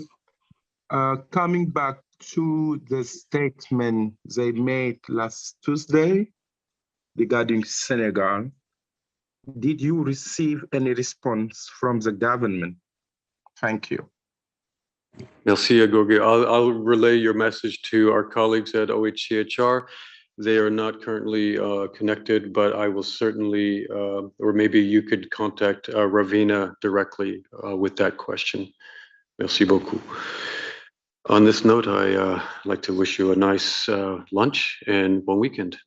coming back to the statement they made last Tuesday regarding Senegal, did you receive any response from the government? Thank you. Merci, Gorgi. I'll relay your message to our colleagues at OHCHR. They are not currently connected, but I will certainly, or maybe you could contact Ravina directly with that question. Merci beaucoup. On this note, I like to wish you a nice lunch and bon weekend.